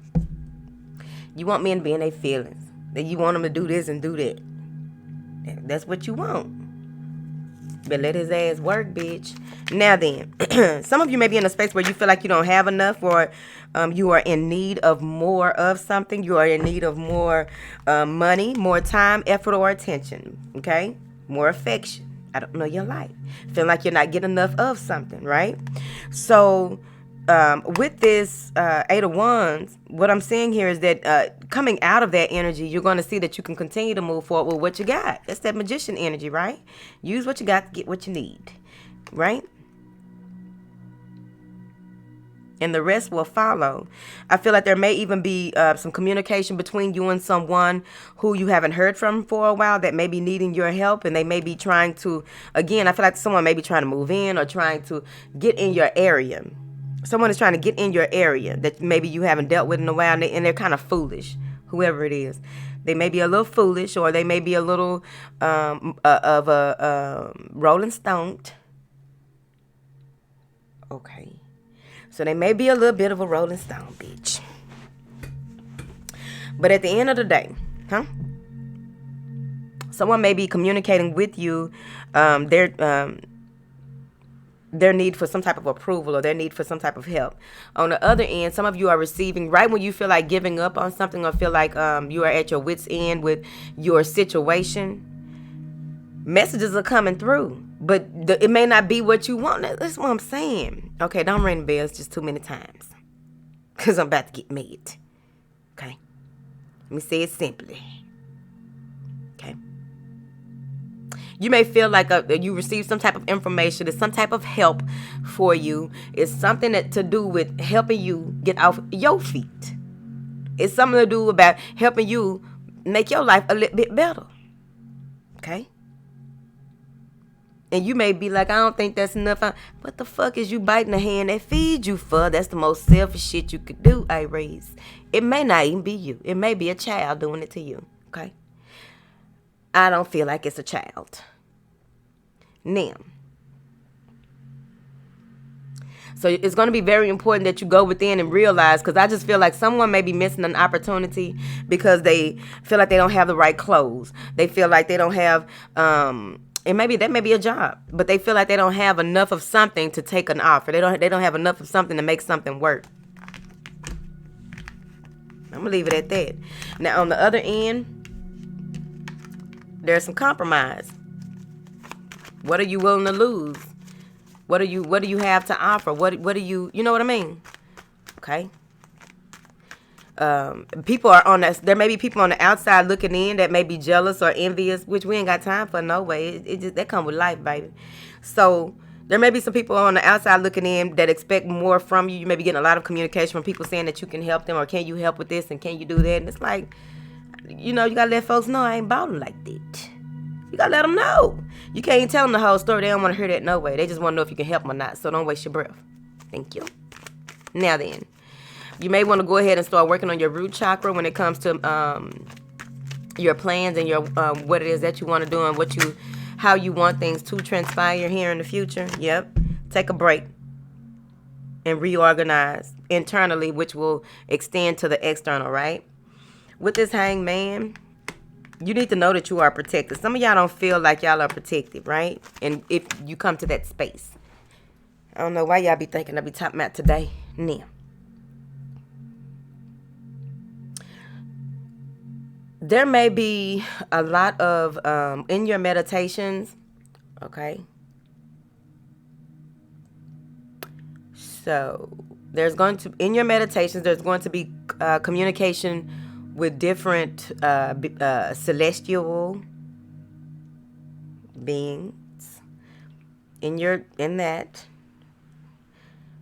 You want men to be in their feelings. Then you want them to do this and do that. That's what you want. But let his ass work, bitch. Now then, some of you may be in a space where you feel like you don't have enough, or you are in need of more of something. You are in need of more money, more time, effort, or attention. Okay? More affection. I don't know your life. Feel like you're not getting enough of something, right? So, with this Eight of Wands, what I'm seeing here is that coming out of that energy, you're going to see that you can continue to move forward with what you got. That's that magician energy, right? Use what you got to get what you need, right? And the rest will follow. I feel like there may even be some communication between you and someone who you haven't heard from for a while that may be needing your help, and they may be trying to, again, I feel like someone may be trying to move in or trying to get in your area. Someone is trying to get in your area that maybe you haven't dealt with in a while, and they're kind of foolish, whoever it is. They may be a little foolish, or they may be a little of a rolling stoned. Okay. So they may be a little bit of a rolling stone, bitch. But at the end of the day, someone may be communicating with you their need for some type of approval, or their need for some type of help. On the other end, some of you are receiving right when you feel like giving up on something, or feel like you are at your wit's end with your situation. Messages are coming through, but it may not be what you want. That's what I'm saying. Okay, don't ring the bells just too many times, because I'm about to get mad. Okay? Let me say it simply. Okay? You may feel like you receive some type of information. It's some type of help for you. It's something to do with helping you get off your feet. It's something to do about helping you make your life a little bit better. Okay? And you may be like, I don't think that's enough. What the fuck is you biting the hand that feeds you for? That's the most selfish shit you could do, Aries. It may not even be you. It may be a child doing it to you. Okay? I don't feel like it's a child. Now, So it's going to be very important that you go within and realize, because I just feel like someone may be missing an opportunity because they feel like they don't have the right clothes. They feel like they don't have, and maybe that may be a job, but they feel like they don't have enough of something to take an offer. They don't have enough of something to make something work. I'm going to leave it at that. Now, on the other end, there's some compromise. What are you willing to lose? What do you have to offer? What do you know what I mean? Okay. People are on that. There may be people on the outside looking in that may be jealous or envious, which we ain't got time for. No way. It just, that come with life, baby. So there may be some people on the outside looking in that expect more from you. You may be getting a lot of communication from people saying that you can help them, or can you help with this, and can you do that? And it's like, you gotta let folks know I ain't ballin' like that. You gotta let them know. You can't tell them the whole story. They don't want to hear that no way. They just want to know if you can help them or not. So don't waste your breath. Thank you. Now then, you may want to go ahead and start working on your root chakra when it comes to your plans and your what it is that you want to do and how you want things to transpire here in the future. Yep. Take a break and reorganize internally, which will extend to the external, right? With this hangman, you need to know that you are protected. Some of y'all don't feel like y'all are protected, right? And if you come to that space, I don't know why y'all be thinking I'll be talking about today. Now, there may be a lot of, in your meditations, okay? So, in your meditations, there's going to be communication with different celestial beings in that.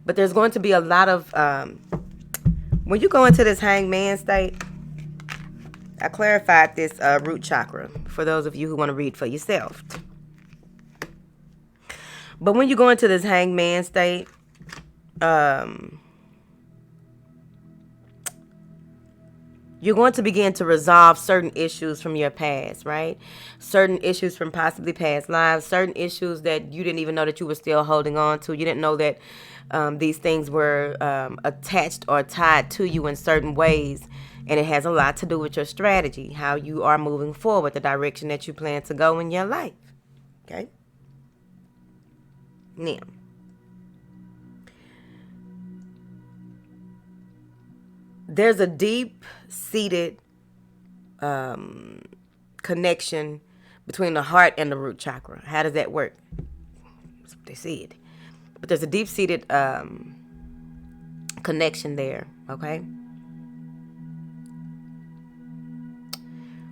But there's going to be a lot of when you go into this hangman state, I clarified this root chakra for those of you who want to read for yourself. But when you go into this hangman state, you're going to begin to resolve certain issues from your past, right? Certain issues from possibly past lives, certain issues that you didn't even know that you were still holding on to. You didn't know that these things were attached or tied to you in certain ways. And it has a lot to do with your strategy, how you are moving forward, the direction that you plan to go in your life. Okay? Now, there's a deep-seated connection between the heart and the root chakra. How does that work? That's what they said. But there's a deep-seated connection there, okay?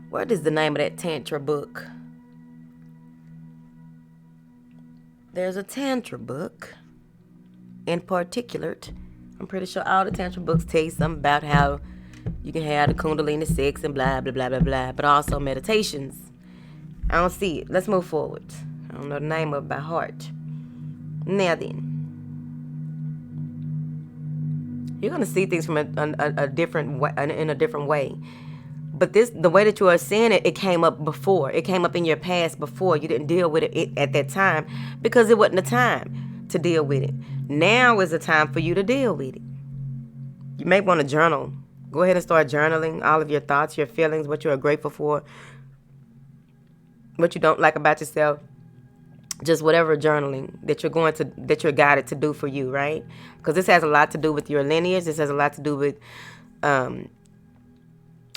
What is the name of that Tantra book? There's a Tantra book in particular. I'm pretty sure all the Tantra books tell you something about how you can have the Kundalini sex and blah, blah, blah, blah, blah. But also meditations. I don't see it. Let's move forward. I don't know the name of it by heart. Now then. You're going to see things from a different way, in a different way. But the way that you are seeing it, it came up before. It came up in your past before. You didn't deal with it at that time because it wasn't the time to deal with it. Now is the time for you to deal with it. You may want to journal. Go ahead and start journaling all of your thoughts, your feelings, what you are grateful for, what you don't like about yourself. Just whatever journaling that you're guided to do for you, right? Because this has a lot to do with your lineage. This has a lot to do with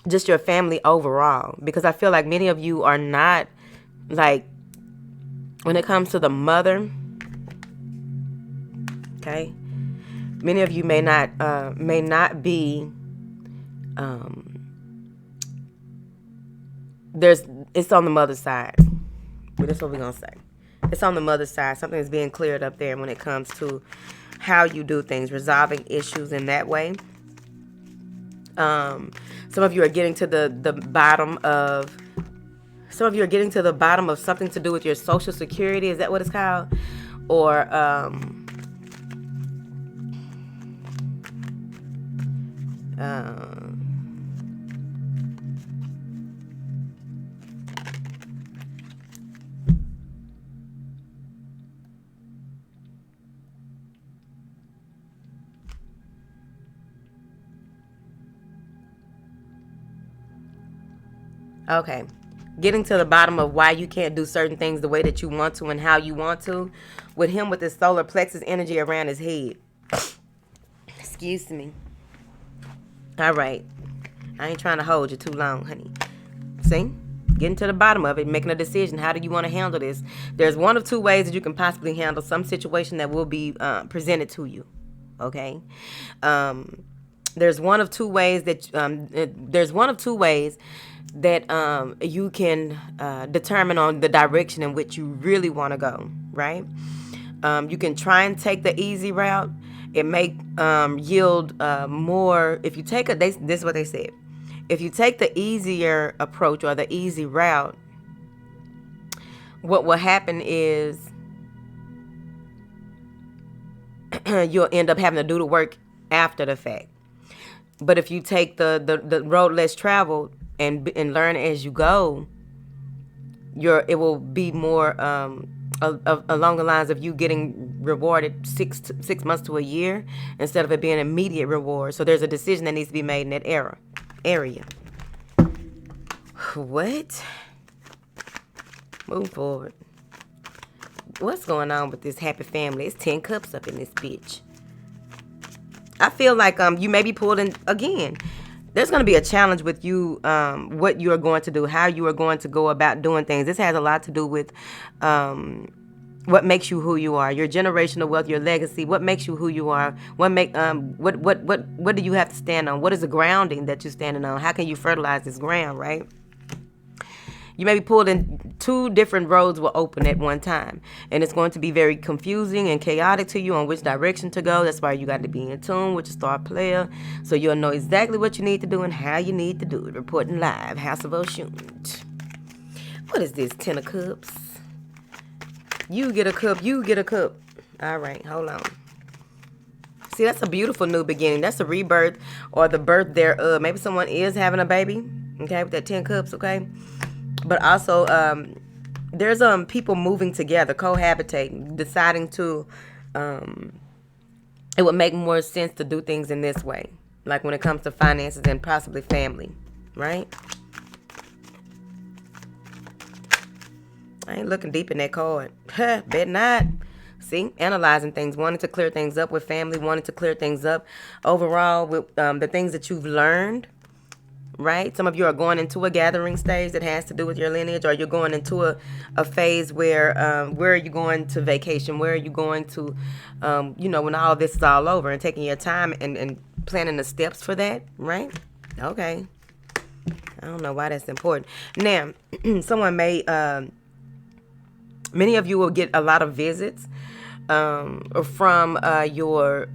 just your family overall. Because I feel like many of you are not, like, when it comes to the mother, okay, many of you may not be, it's on the mother's side. But that's what we're going to say. It's on the mother's side. Something is being cleared up there when it comes to how you do things, resolving issues in that way. Some of you are getting to the bottom of something to do with your Social Security. Is that what it's called? Or Okay. Getting to the bottom of why you can't do certain things the way that you want to and how you want to. With him with his solar plexus energy around his head. Excuse me. All right. I ain't trying to hold you too long, honey. See? Getting to the bottom of it, making a decision. How do you want to handle this? There's one of two ways that you can possibly handle some situation that will be presented to you. Okay? There's one of two ways that you can determine on the direction in which you really want to go, right? You can try and take the easy route. It may yield more if you take this is what they said. If you take the easier approach or the easy route, what will happen is you'll end up having to do the work after the fact. But if you take the road less traveled and learn as you go, it will be more along the lines of you getting rewarded 6 months to a year instead of it being an immediate reward. So there's a decision that needs to be made in that area. What? Move forward. What's going on with this happy family? It's 10 cups up in this bitch. I feel like you may be pulled in again. There's going to be a challenge with you, what you are going to do, how you are going to go about doing things. This has a lot to do with what makes you who you are, your generational wealth, your legacy. What makes you who you are? What do you have to stand on? What is the grounding that you're standing on? How can you fertilize this ground, right? You may be pulled in. Two different roads will open at one time, and it's going to be very confusing and chaotic to you on which direction to go. That's why you got to be in tune with your star player, so you'll know exactly what you need to do and how you need to do it. Reporting live, House of Oshun. What is this? 10 of Cups. You get a cup. You get a cup. All right, hold on. See, that's a beautiful new beginning. That's a rebirth or the birth thereof. Maybe someone is having a baby. Okay, with that 10 cups. Okay. But also, there's people moving together, cohabitating, deciding to, it would make more sense to do things in this way. Like when it comes to finances and possibly family, right? I ain't looking deep in that card. Bet not. See, analyzing things, wanting to clear things up with family, wanting to clear things up overall with the things that you've learned. Right? Some of you are going into a gathering stage that has to do with your lineage, or you're going into a phase where are you going to vacation? Where are you going to, when all this is all over, and taking your time and planning the steps for that, right? Okay. I don't know why that's important. Now, someone may, many of you will get a lot of visits from your...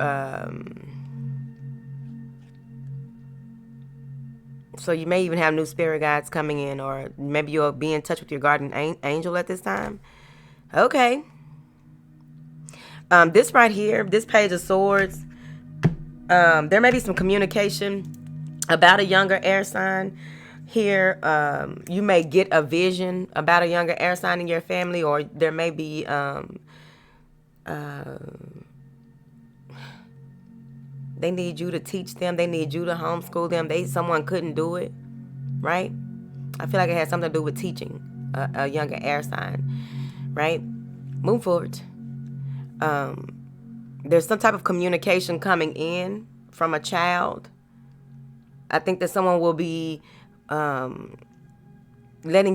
So you may even have new spirit guides coming in, or maybe you'll be in touch with your guardian angel at this time. Okay. This right here, this Page of Swords, there may be some communication about a younger air sign here. You may get a vision about a younger air sign in your family, or there may be... They need you to teach them. They need you to homeschool them. Someone couldn't do it, right? I feel like it has something to do with teaching a younger air sign, right? Move forward. There's some type of communication coming in from a child. I think that someone will be letting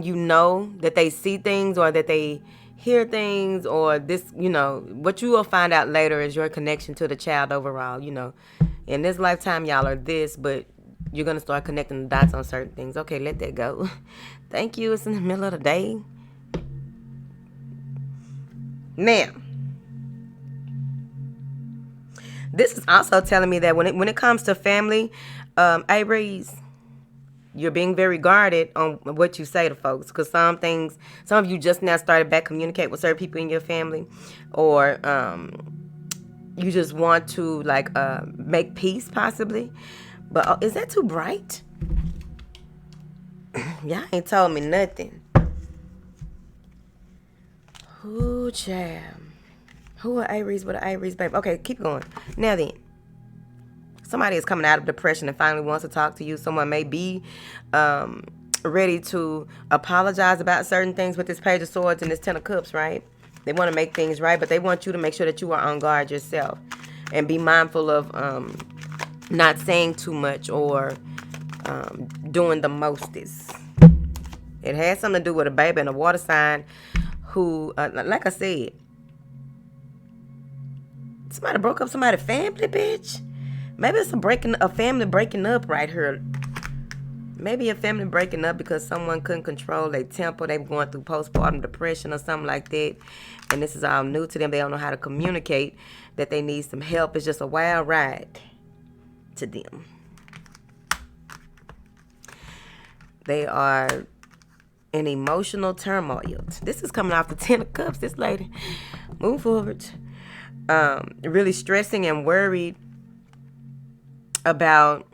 you know that they see things, or that they hear things, or this, what you will find out later is your connection to the child overall. In this lifetime, y'all are this, but you're going to start connecting the dots on certain things. Okay, let that go. Thank you. It's in the middle of the day. Now, this is also telling me that when it comes to family, Aries, you're being very guarded on what you say to folks, because some of you just now started back communicate with certain people in your family, or you just want to make peace possibly. But is that too bright? Y'all ain't told me nothing. Ooh, child. Who are Aries with an Aries baby? Okay, keep going. Now then. Somebody is coming out of depression and finally wants to talk to you. Someone may be ready to apologize about certain things with this Page of Swords and this Ten of Cups, right? They want to make things right, but they want you to make sure that you are on guard yourself and be mindful of not saying too much or doing the mostest. It has something to do with a baby and a water sign who, like I said, somebody broke up somebody's family, bitch. Maybe it's a family breaking up right here. Maybe a family breaking up because someone couldn't control their temper. They were going through postpartum depression or something like that. And this is all new to them. They don't know how to communicate that they need some help. It's just a wild ride to them. They are in emotional turmoil. This is coming off the Ten of Cups, this lady. Move forward. Really stressing and worried about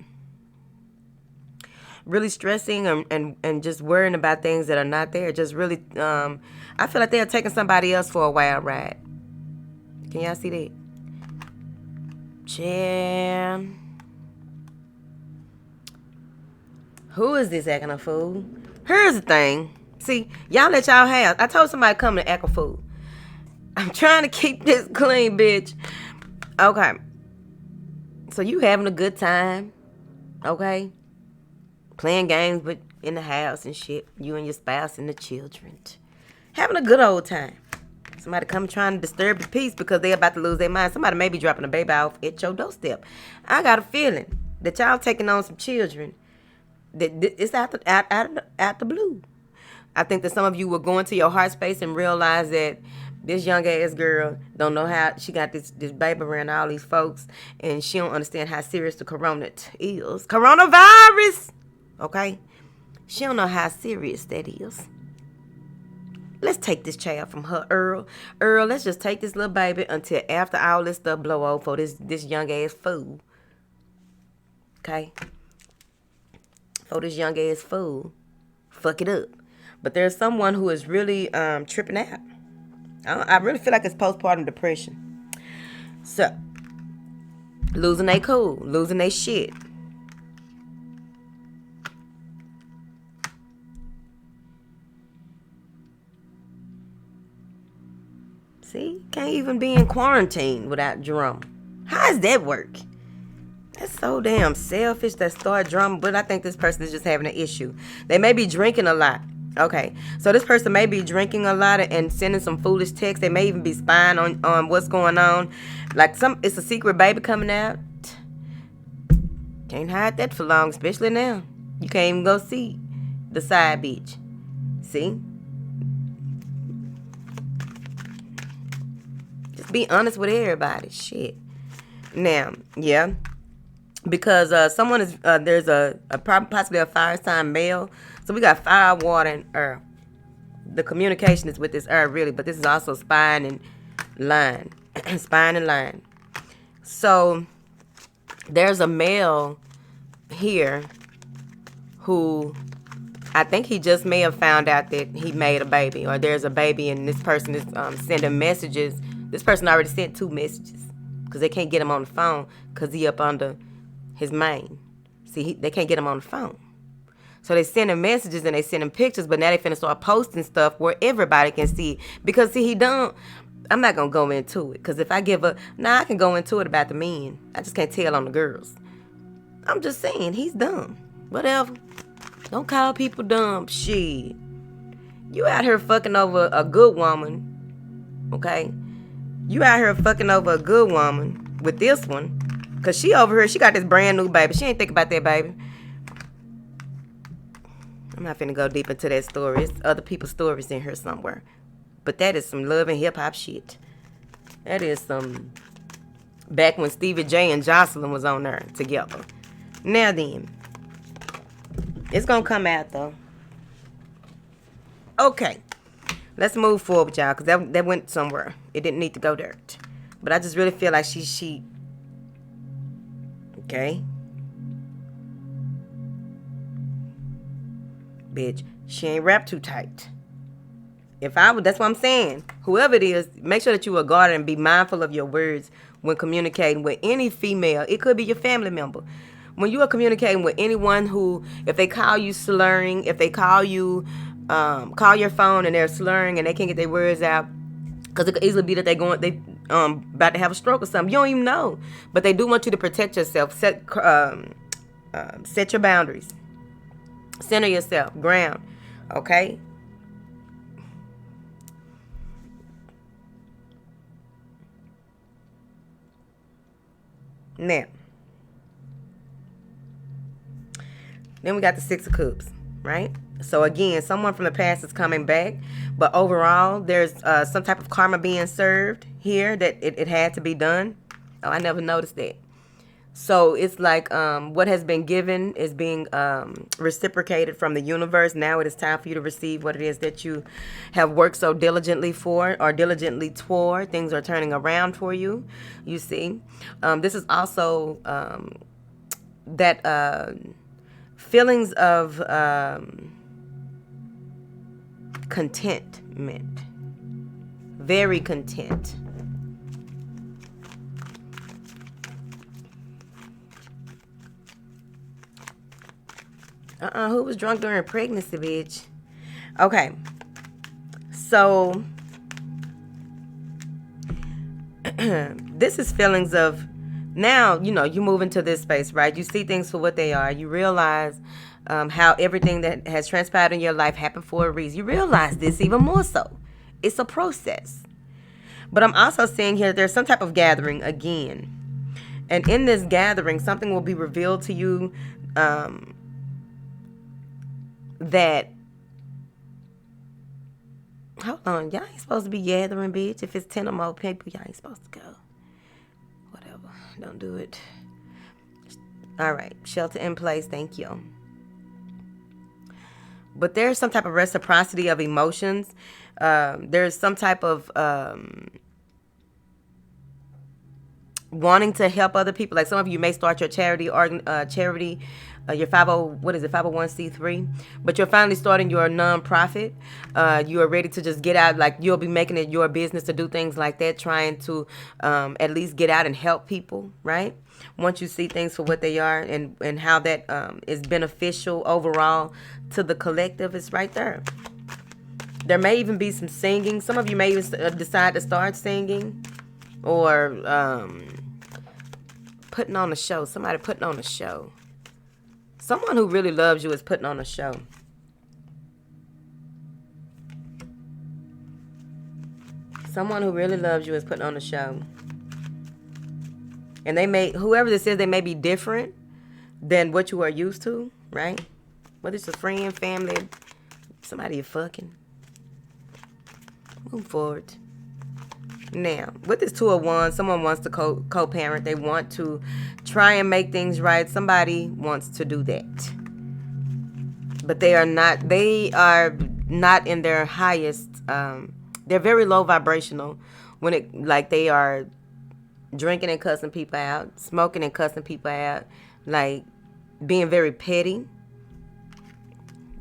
and just worrying about things that are not there. Just really, I feel like they are taking somebody else for a wild ride. Can y'all see that? Jam. Who is this acting a fool? Here's the thing. See, y'all let y'all have. I told somebody to come to act a fool. I'm trying to keep this clean, bitch. Okay. So you having a good time. Okay. Playing games with in the house and shit. You and your spouse and the children. Having a good old time. Somebody come trying to disturb the peace because they about to lose their mind. Somebody may be dropping a baby off at your doorstep. I got a feeling that y'all taking on some children. That it's out the blue. I think that some of you will go into your heart space and realize that this young ass girl don't know how she got this baby around all these folks, and she don't understand how serious the corona is. Coronavirus, okay? She don't know how serious that is. Let's take this child from her, Earl. Earl, let's just take this little baby until after all this stuff blow over for this young ass fool. Okay? For this young ass fool. Fuck it up. But there's someone who is really tripping out. I really feel like it's postpartum depression. So, losing their cool, losing their shit. See, can't even be in quarantine without drama. How does that work? That's so damn selfish that start drama, but I think this person is just having an issue. They may be drinking a lot. Okay, so this person may be drinking a lot and sending some foolish texts. They may even be spying on what's going on. Like it's a secret baby coming out. Can't hide that for long, especially now. You can't even go see the side bitch. See? Just be honest with everybody. Shit. Now, yeah. Because someone is there's possibly a fire sign male. So we got fire, water, and earth. The communication is with this earth, really, but this is also spine and line. Spine and line. So there's a male here who I think he just may have found out that he made a baby, or there's a baby, and this person is sending messages. This person already sent 2 messages because they can't get him on the phone because he up under his main. See, they can't get him on the phone. So they send him messages and they send him pictures, but now they finna start posting stuff where everybody can see it. Because see, I'm not gonna go into it. Because if I I can go into it about the men. I just can't tell on the girls. I'm just saying, he's dumb. Whatever. Don't call people dumb. Shit. You out here fucking over a good woman. Okay? You out here fucking over a good woman with this one. Because she over here, she got this brand new baby. She ain't think about that baby. I'm not finna go deep into that story. It's other people's stories in here somewhere. But that is some love and hip-hop shit. That is some... Back when Stevie J and Jocelyn was on there together. Now then. It's gonna come out, though. Okay. Let's move forward, y'all. Because that went somewhere. It didn't need to go there. But I just really feel like she... Okay. Bitch, she ain't wrapped too tight. That's what I'm saying. Whoever it is, make sure that you are guarded and be mindful of your words when communicating with any female. It could be your family member. when you are communicating with anyone who, if they call you slurring, if they call you, call your phone and they're slurring and they can't get their words out, because it could easily be that they about to have a stroke or something. You don't even know, but they do want you to protect yourself. Set your boundaries. Center yourself. Ground. Okay. Now, then we got the Six of Cups, right? So again, someone from the past is coming back, but overall, there's some type of karma being served here that it had to be done. Oh, I never noticed that. So it's like what has been given is being reciprocated from the universe. Now it is time for you to receive what it is that you have worked so diligently for or diligently toward. Things are turning around for you, you see. This is also that feelings of contentment. Very content. Who was drunk during pregnancy, bitch? Okay. So, this is feelings of, now, you know, you move into this space, right? You see things for what they are. You realize how everything that has transpired in your life happened for a reason. You realize this even more so. It's a process. But I'm also seeing here that there's some type of gathering again. And in this gathering, something will be revealed to you that, hold on, y'all ain't supposed to be gathering, bitch. If it's 10 or more people, y'all ain't supposed to go. Whatever. Don't do it. All right. Shelter in place. Thank you. But there's some type of reciprocity of emotions. There's some type of wanting to help other people. Like some of you may start your charity, your 501c3, but you're finally starting your nonprofit. You are ready to just get out. Like you'll be making it your business to do things like that, trying to at least get out and help people, right? Once you see things for what they are and how that is beneficial overall to the collective, it's right there. There may even be some singing. Some of you may even decide to start singing or putting on a show. Somebody putting on a show. Someone who really loves you is putting on a show. Someone who really loves you is putting on a show. And they may, whoever this is, they may be different than what you are used to, right? Whether it's a friend, family, somebody you're fucking. Move forward. Now, with this Two of Wands, someone wants to co-parent. They want to try and make things right. Somebody wants to do that. But they are not in their highest, they're very low vibrational when it, like they are drinking and cussing people out, smoking and cussing people out, like being very petty,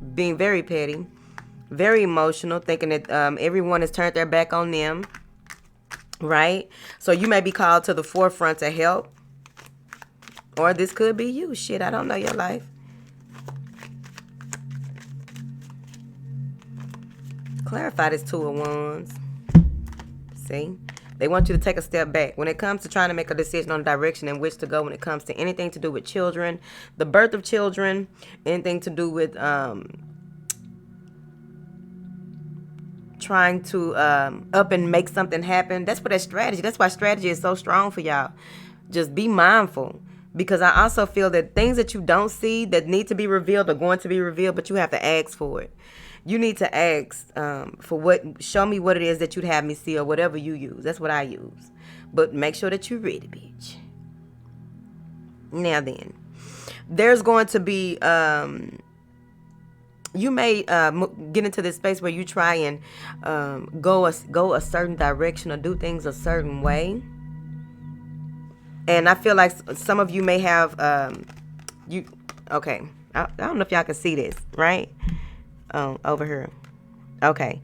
very emotional, thinking that everyone has turned their back on them, right? So you may be called to the forefront to help, or this could be you. Shit, I don't know your life. Clarify this Two of Wands. See? They want you to take a step back. When it comes to trying to make a decision on the direction in which to go, when it comes to anything to do with children, the birth of children, anything to do with trying to up and make something happen. That's what that strategy. That's why strategy is so strong for y'all. Just be mindful. Because I also feel that things that you don't see that need to be revealed are going to be revealed, but you have to ask for it. You need to ask for what, show me what it is that you'd have me see or whatever you use. That's what I use. But make sure that you're ready, bitch. Now then, there's going to be, you may get into this space where you try and go a certain direction or do things a certain way. And I feel like some of you may have, okay. I don't know if y'all can see this, right? Over here. Okay.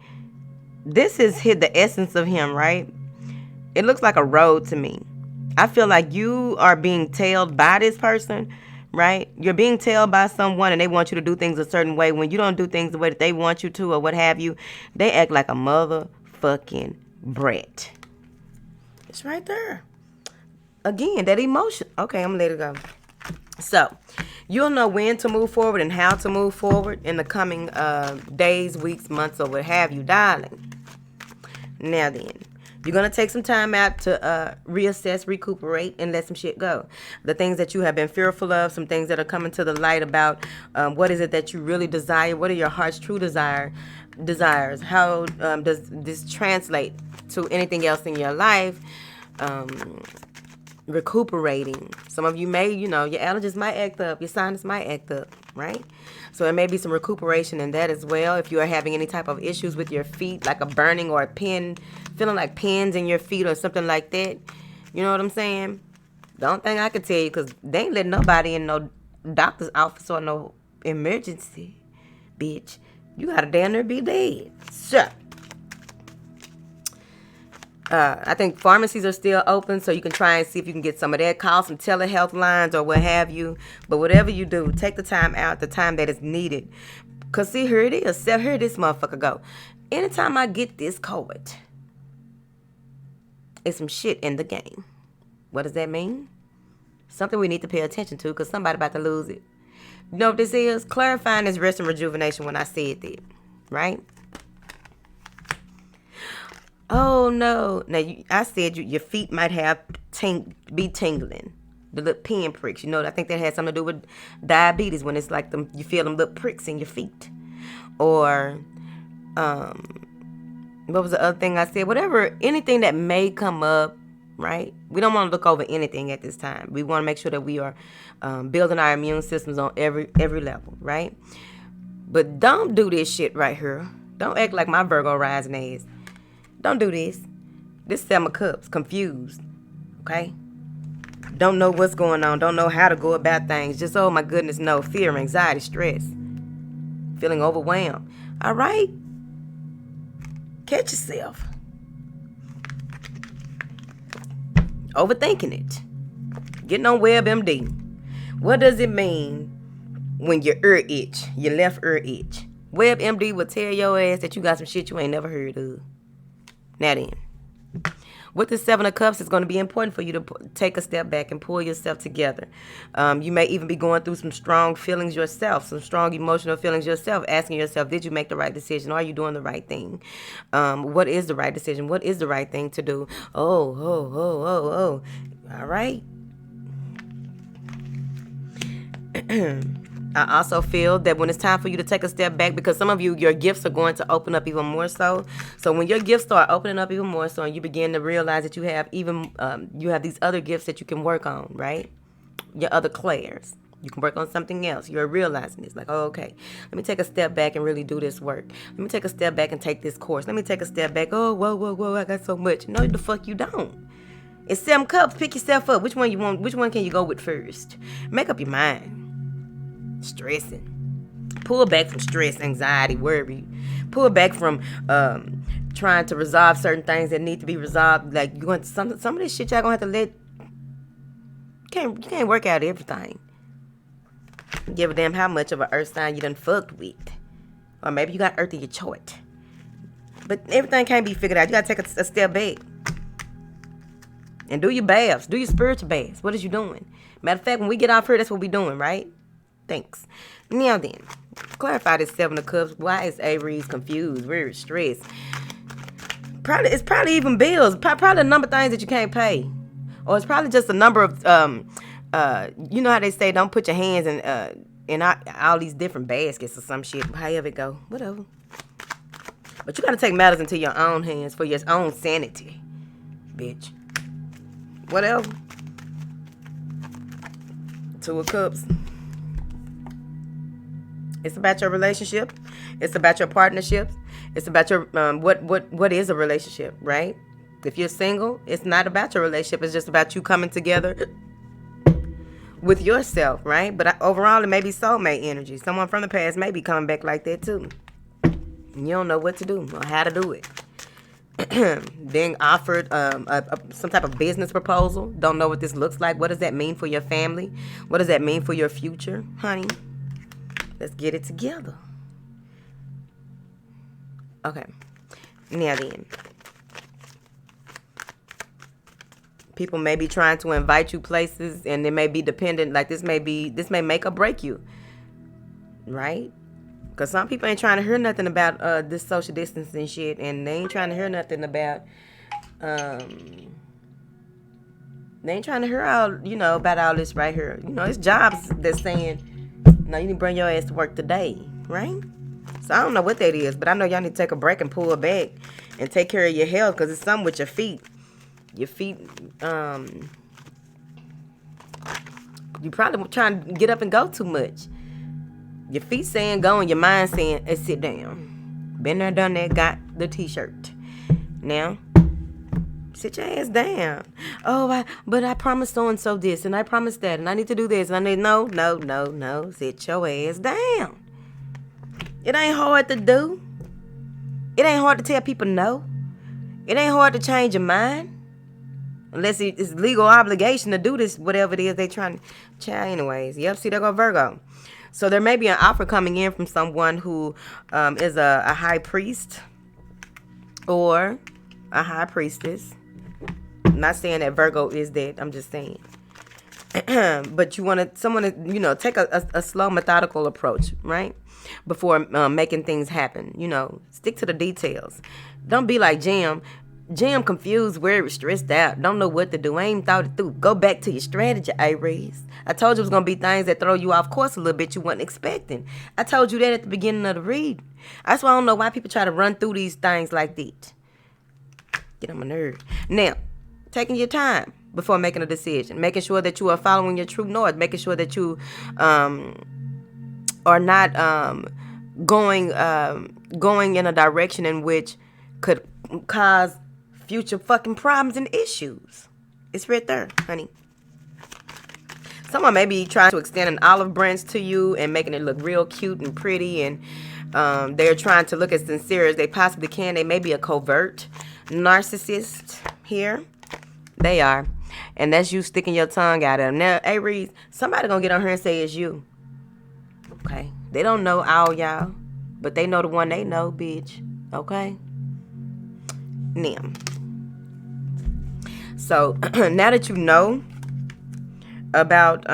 This is the essence of him, right? It looks like a road to me. I feel like you are being tailed by this person, right? You're being told by someone and they want you to do things a certain way. When you don't do things the way that they want you to or what have you, they act like a motherfucking brat. It's right there. Again, that emotion. Okay, I'm going to let it go. So, you'll know when to move forward and how to move forward in the coming days, weeks, months, or what have you, darling. Now then, you're going to take some time out to reassess, recuperate, and let some shit go. The things that you have been fearful of, some things that are coming to the light about what is it that you really desire, what are your heart's true desires, how does this translate to anything else in your life, recuperating. Some of you may, your allergies might act up, your sinus might act up, right? So there may be some recuperation in that as well. If you are having any type of issues with your feet, like a burning or a pin, feeling like pins in your feet or something like that, you know what I'm saying? The only thing I can tell you, because they ain't letting nobody in no doctor's office or no emergency, bitch. You gotta damn near be dead. So, I think pharmacies are still open, so you can try and see if you can get some of that. Call some telehealth lines or what have you. But whatever you do, take the time out, the time that is needed. Because see, here it is. Here this motherfucker go. Anytime I get this COVID, it's some shit in the game. What does that mean? Something we need to pay attention to because somebody about to lose it. You know what this is? Clarifying is rest and rejuvenation when I said that. Right? Oh, no. Now, I said your feet might have be tingling. The little pin pricks. I think that has something to do with diabetes when it's like you feel them little pricks in your feet. Or, what was the other thing I said? Whatever, anything that may come up, right? We don't want to look over anything at this time. We want to make sure that we are building our immune systems on every level, right? But don't do this shit right here. Don't act like my Virgo rising ass. Don't do this. This 7 of Cups, confused, okay? Don't know what's going on. Don't know how to go about things. Just, oh my goodness, no. Fear, anxiety, stress. Feeling overwhelmed. All right? Catch yourself. Overthinking it. Getting on WebMD. What does it mean when your ear itch, your left ear itch? WebMD will tell your ass that you got some shit you ain't never heard of. Now then, with the 7 of Cups, it's going to be important for you to take a step back and pull yourself together. You may even be going through some strong feelings yourself, some strong emotional feelings yourself, asking yourself, did you make the right decision? Are you doing the right thing? What is the right decision? What is the right thing to do? Oh. All right. I also feel that when it's time for you to take a step back, because some of you, your gifts are going to open up even more so. So when your gifts start opening up even more so, and you begin to realize that you have these other gifts that you can work on, right? Your other clairs. You can work on something else. You're realizing this. Like, oh, okay, let me take a step back and really do this work. Let me take a step back and take this course. Let me take a step back. Oh, whoa, I got so much. No, the fuck you don't. It's 7 Cups. Pick yourself up. Which one you want? Which one can you go with first? Make up your mind. Stressing. Pull back from stress, anxiety, worry. Pull back from trying to resolve certain things that need to be resolved. Like, you want some of this shit y'all gonna have to let. You can't work out everything. Give a damn how much of an earth sign you done fucked with. Or maybe you got earth in your chart. But everything can't be figured out. You gotta take a step back. And do your baths. Do your spiritual baths. What is you doing? Matter of fact, when we get off here, that's what we doing, right? Thanks. Now then, clarify this 7 of Cups. Why is Aries confused? Very stressed. It's probably even bills. Probably a number of things that you can't pay. Or it's probably just a number of, you know how they say, don't put your hands in all these different baskets or some shit. However it go. Whatever. But you got to take matters into your own hands for your own sanity. Bitch. Whatever. 2 of Cups. It's about your relationship. It's about your partnerships. It's about your what is a relationship, right? If you're single, it's not about your relationship. It's just about you coming together with yourself, right? But overall, it may be soulmate energy. Someone from the past may be coming back like that too. You don't know what to do or how to do it. Being offered some type of business proposal. Don't know what this looks like. What does that mean for your family? What does that mean for your future, honey? Let's get it together. Okay. Now then. People may be trying to invite you places, and they may be dependent. Like this may make or break you, right? Because some people ain't trying to hear nothing about this social distancing shit, and they ain't trying to hear nothing about they ain't trying to hear about all this right here. It's jobs that's saying, no, you need to bring your ass to work today, right? So I don't know what that is, but I know y'all need to take a break and pull back and take care of your health, because it's something with your feet. Your feet, you probably trying to get up and go too much. Your feet saying go and your mind saying, hey, sit down. Been there, done that, got the t-shirt. Now, sit your ass down. Oh, but I promised so-and-so this, and I promised that, and I need to do this, and I need, no. Sit your ass down. It ain't hard to do. It ain't hard to tell people no. It ain't hard to change your mind. Unless it's legal obligation to do this, whatever it is they trying to try anyways. Yep, see, there go Virgo. So there may be an offer coming in from someone who is a high priest or a high priestess. I'm not saying that Virgo is that. I'm just saying. But you want someone to, take a slow, methodical approach, right? Before making things happen. Stick to the details. Don't be like Jim. Jim confused, worried, stressed out, don't know what to do, ain't thought it through. Go back to your strategy, Aries. I told you it was going to be things that throw you off course a little bit you wasn't expecting. I told you that at the beginning of the read. That's why I don't know why people try to run through these things like that. Get on my nerve. Now, taking your time before making a decision. Making sure that you are following your true north. Making sure that you are not going in a direction in which could cause future fucking problems and issues. It's right there, honey. Someone may be trying to extend an olive branch to you and making it look real cute and pretty, and they're trying to look as sincere as they possibly can. They may be a covert narcissist here. They are. And that's you sticking your tongue out at them. Now, Aries, somebody gonna get on here and say it's you. Okay? They don't know all y'all, but they know the one they know, bitch. Okay? Now, so now that you know about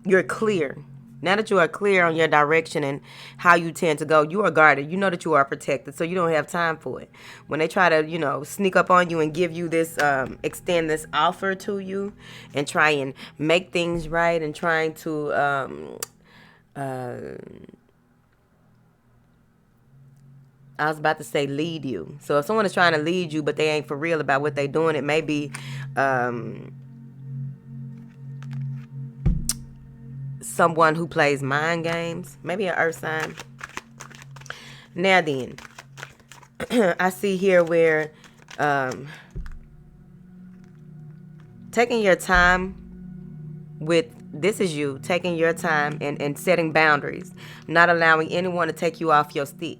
you're clear. Now that you are clear on your direction and how you tend to go, you are guarded. You know that you are protected, so you don't have time for it. When they try to, sneak up on you and give you this, extend this offer to you and try and make things right and trying to I was about to say lead you. So if someone is trying to lead you, but they ain't for real about what they doing, it may be someone who plays mind games. Maybe an earth sign. Now then, I see here where taking your time with, this is you, taking your time and setting boundaries. Not allowing anyone to take you off your stick.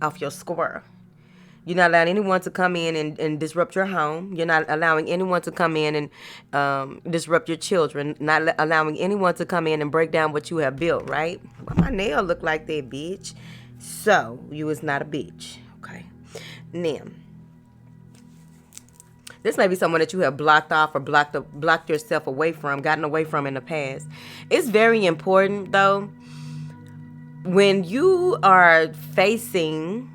Off your square. You're not allowing anyone to come in and disrupt your home. You're not allowing anyone to come in and disrupt your children. Not allowing anyone to come in and break down what you have built, right? Why my nail look like that, bitch? So, you is not a bitch. Okay. Now, this may be someone that you have blocked off or blocked yourself away from, gotten away from in the past. It's very important, though, when you are facing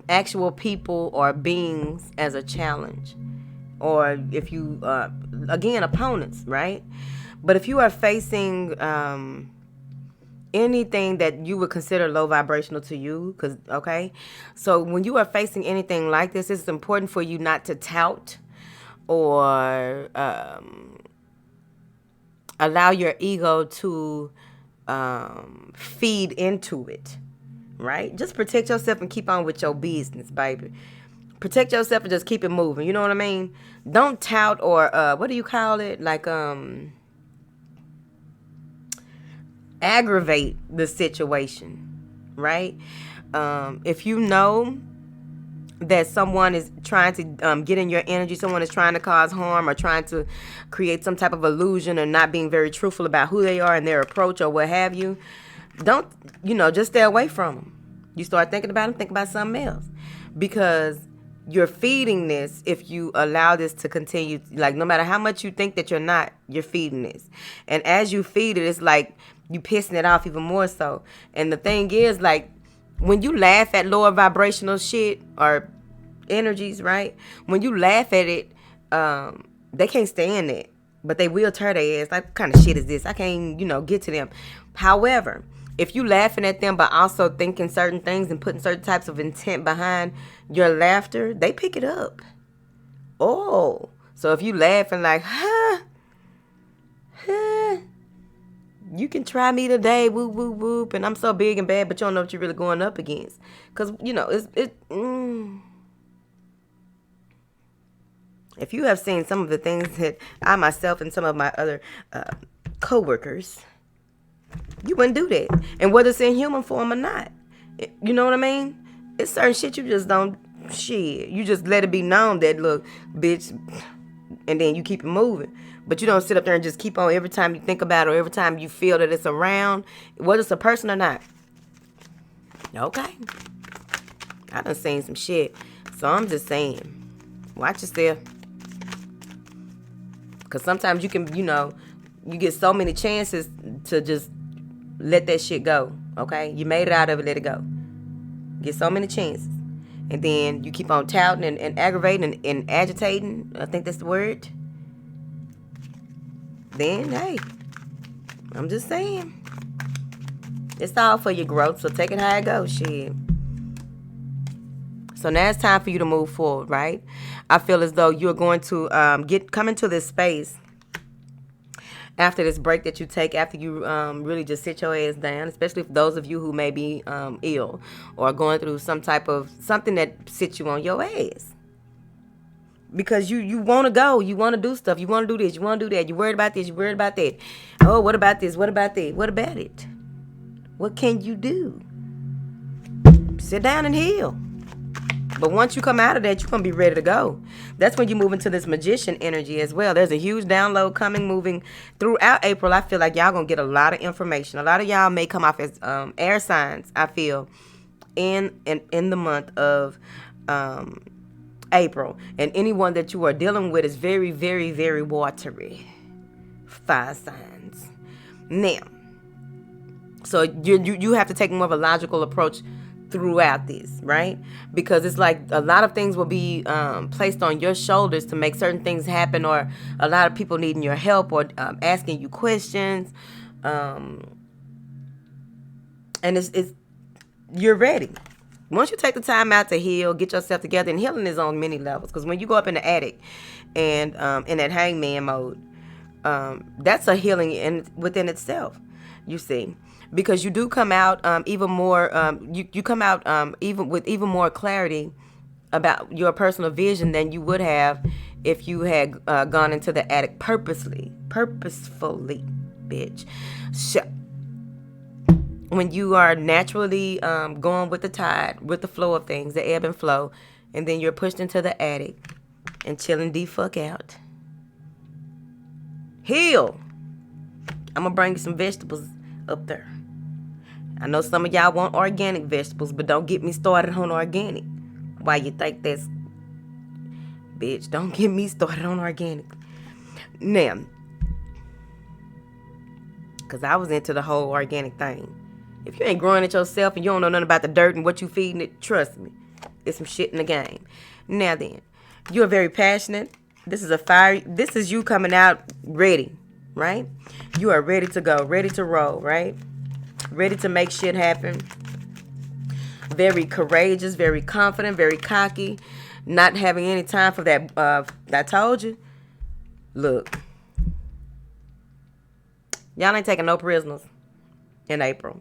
actual people or beings as a challenge, or if you again, opponents, right? But if you are facing anything that you would consider low vibrational to you, so when you are facing anything like this, it's important for you not to tout or allow your ego to feed into it, right? Just protect yourself and keep on with your business, baby. Protect yourself and just keep it moving. You know what I mean? Don't tout or what do you call it? Like aggravate the situation, right? If you know that someone is trying to get in your energy, someone is trying to cause harm or trying to create some type of illusion or not being very truthful about who they are and their approach or what have you, don't, just stay away from them. You start thinking about them, think about something else. Because you're feeding this if you allow this to continue. Like, no matter how much you think that you're not, you're feeding this. And as you feed it, it's like you pissing it off even more so. And the thing is, like, when you laugh at lower vibrational shit or energies, right? When you laugh at it, they can't stand it. But they will tear their ass. Like, what kind of shit is this? I can't, get to them. However, if you laughing at them but also thinking certain things and putting certain types of intent behind your laughter, they pick it up. Oh, so if you laughing like, you can try me today, whoop, whoop, whoop, and I'm so big and bad, but you don't know what you're really going up against. Because, if you have seen some of the things that I myself and some of my other co-workers, you wouldn't do that. And whether it's in human form or not. You know what I mean? It's certain shit you just don't, you just let it be known that, look, bitch, and then you keep it moving. But you don't sit up there and just keep on every time you think about it or every time you feel that it's around, whether it's a person or not. Okay. I done seen some shit. So I'm just saying, watch yourself. Because sometimes you can, you get so many chances to just let that shit go. Okay? You made it out of it, let it go. Get so many chances. And then you keep on touting and aggravating and agitating. I think that's the word. Then, hey, I'm just saying. It's all for your growth, so take it how it goes, shit. So now it's time for you to move forward, right? I feel as though you're going to come into this space after this break that you take, after you really just sit your ass down, especially for those of you who may be ill or going through some type of something that sits you on your ass. Because you want to go, you want to do stuff, you want to do this, you want to do that, you're worried about this, you're worried about that. Oh, what about this? What about that? What about it? What can you do? Sit down and heal. But once you come out of that, you're going to be ready to go. That's when you move into this magician energy as well. There's a huge download moving throughout April. I feel like y'all going to get a lot of information. A lot of y'all may come off as air signs, I feel, in the month of April. And anyone that you are dealing with is very, very, very watery. Fire signs. Now, so you have to take more of a logical approach throughout this, right? Because it's like a lot of things will be placed on your shoulders to make certain things happen, or a lot of people needing your help or asking you questions. And it's you're ready. Once you take the time out to heal, get yourself together, and healing is on many levels. Because when you go up in the attic and in that hangman mode, that's a healing within itself, you see. Because you do come out even more, you come out even with even more clarity about your personal vision than you would have if you had gone into the attic purposefully, bitch. When you are naturally going with the tide, with the flow of things, the ebb and flow, and then you're pushed into the attic and chilling the fuck out. Heal. I'm gonna bring you some vegetables up there. I know some of y'all want organic vegetables, but don't get me started on organic. Why you think that's... Bitch, don't get me started on organic. Now, because I was into the whole organic thing. If you ain't growing it yourself and you don't know nothing about the dirt and what you feeding it, trust me, there's some shit in the game. Now then, you are very passionate. This is a fire. This is you coming out ready, right? You are ready to go, ready to roll, right? Ready to make shit happen. Very courageous, very confident, very cocky. Not having any time for that. I told you. Look. Y'all ain't taking no prisoners in April.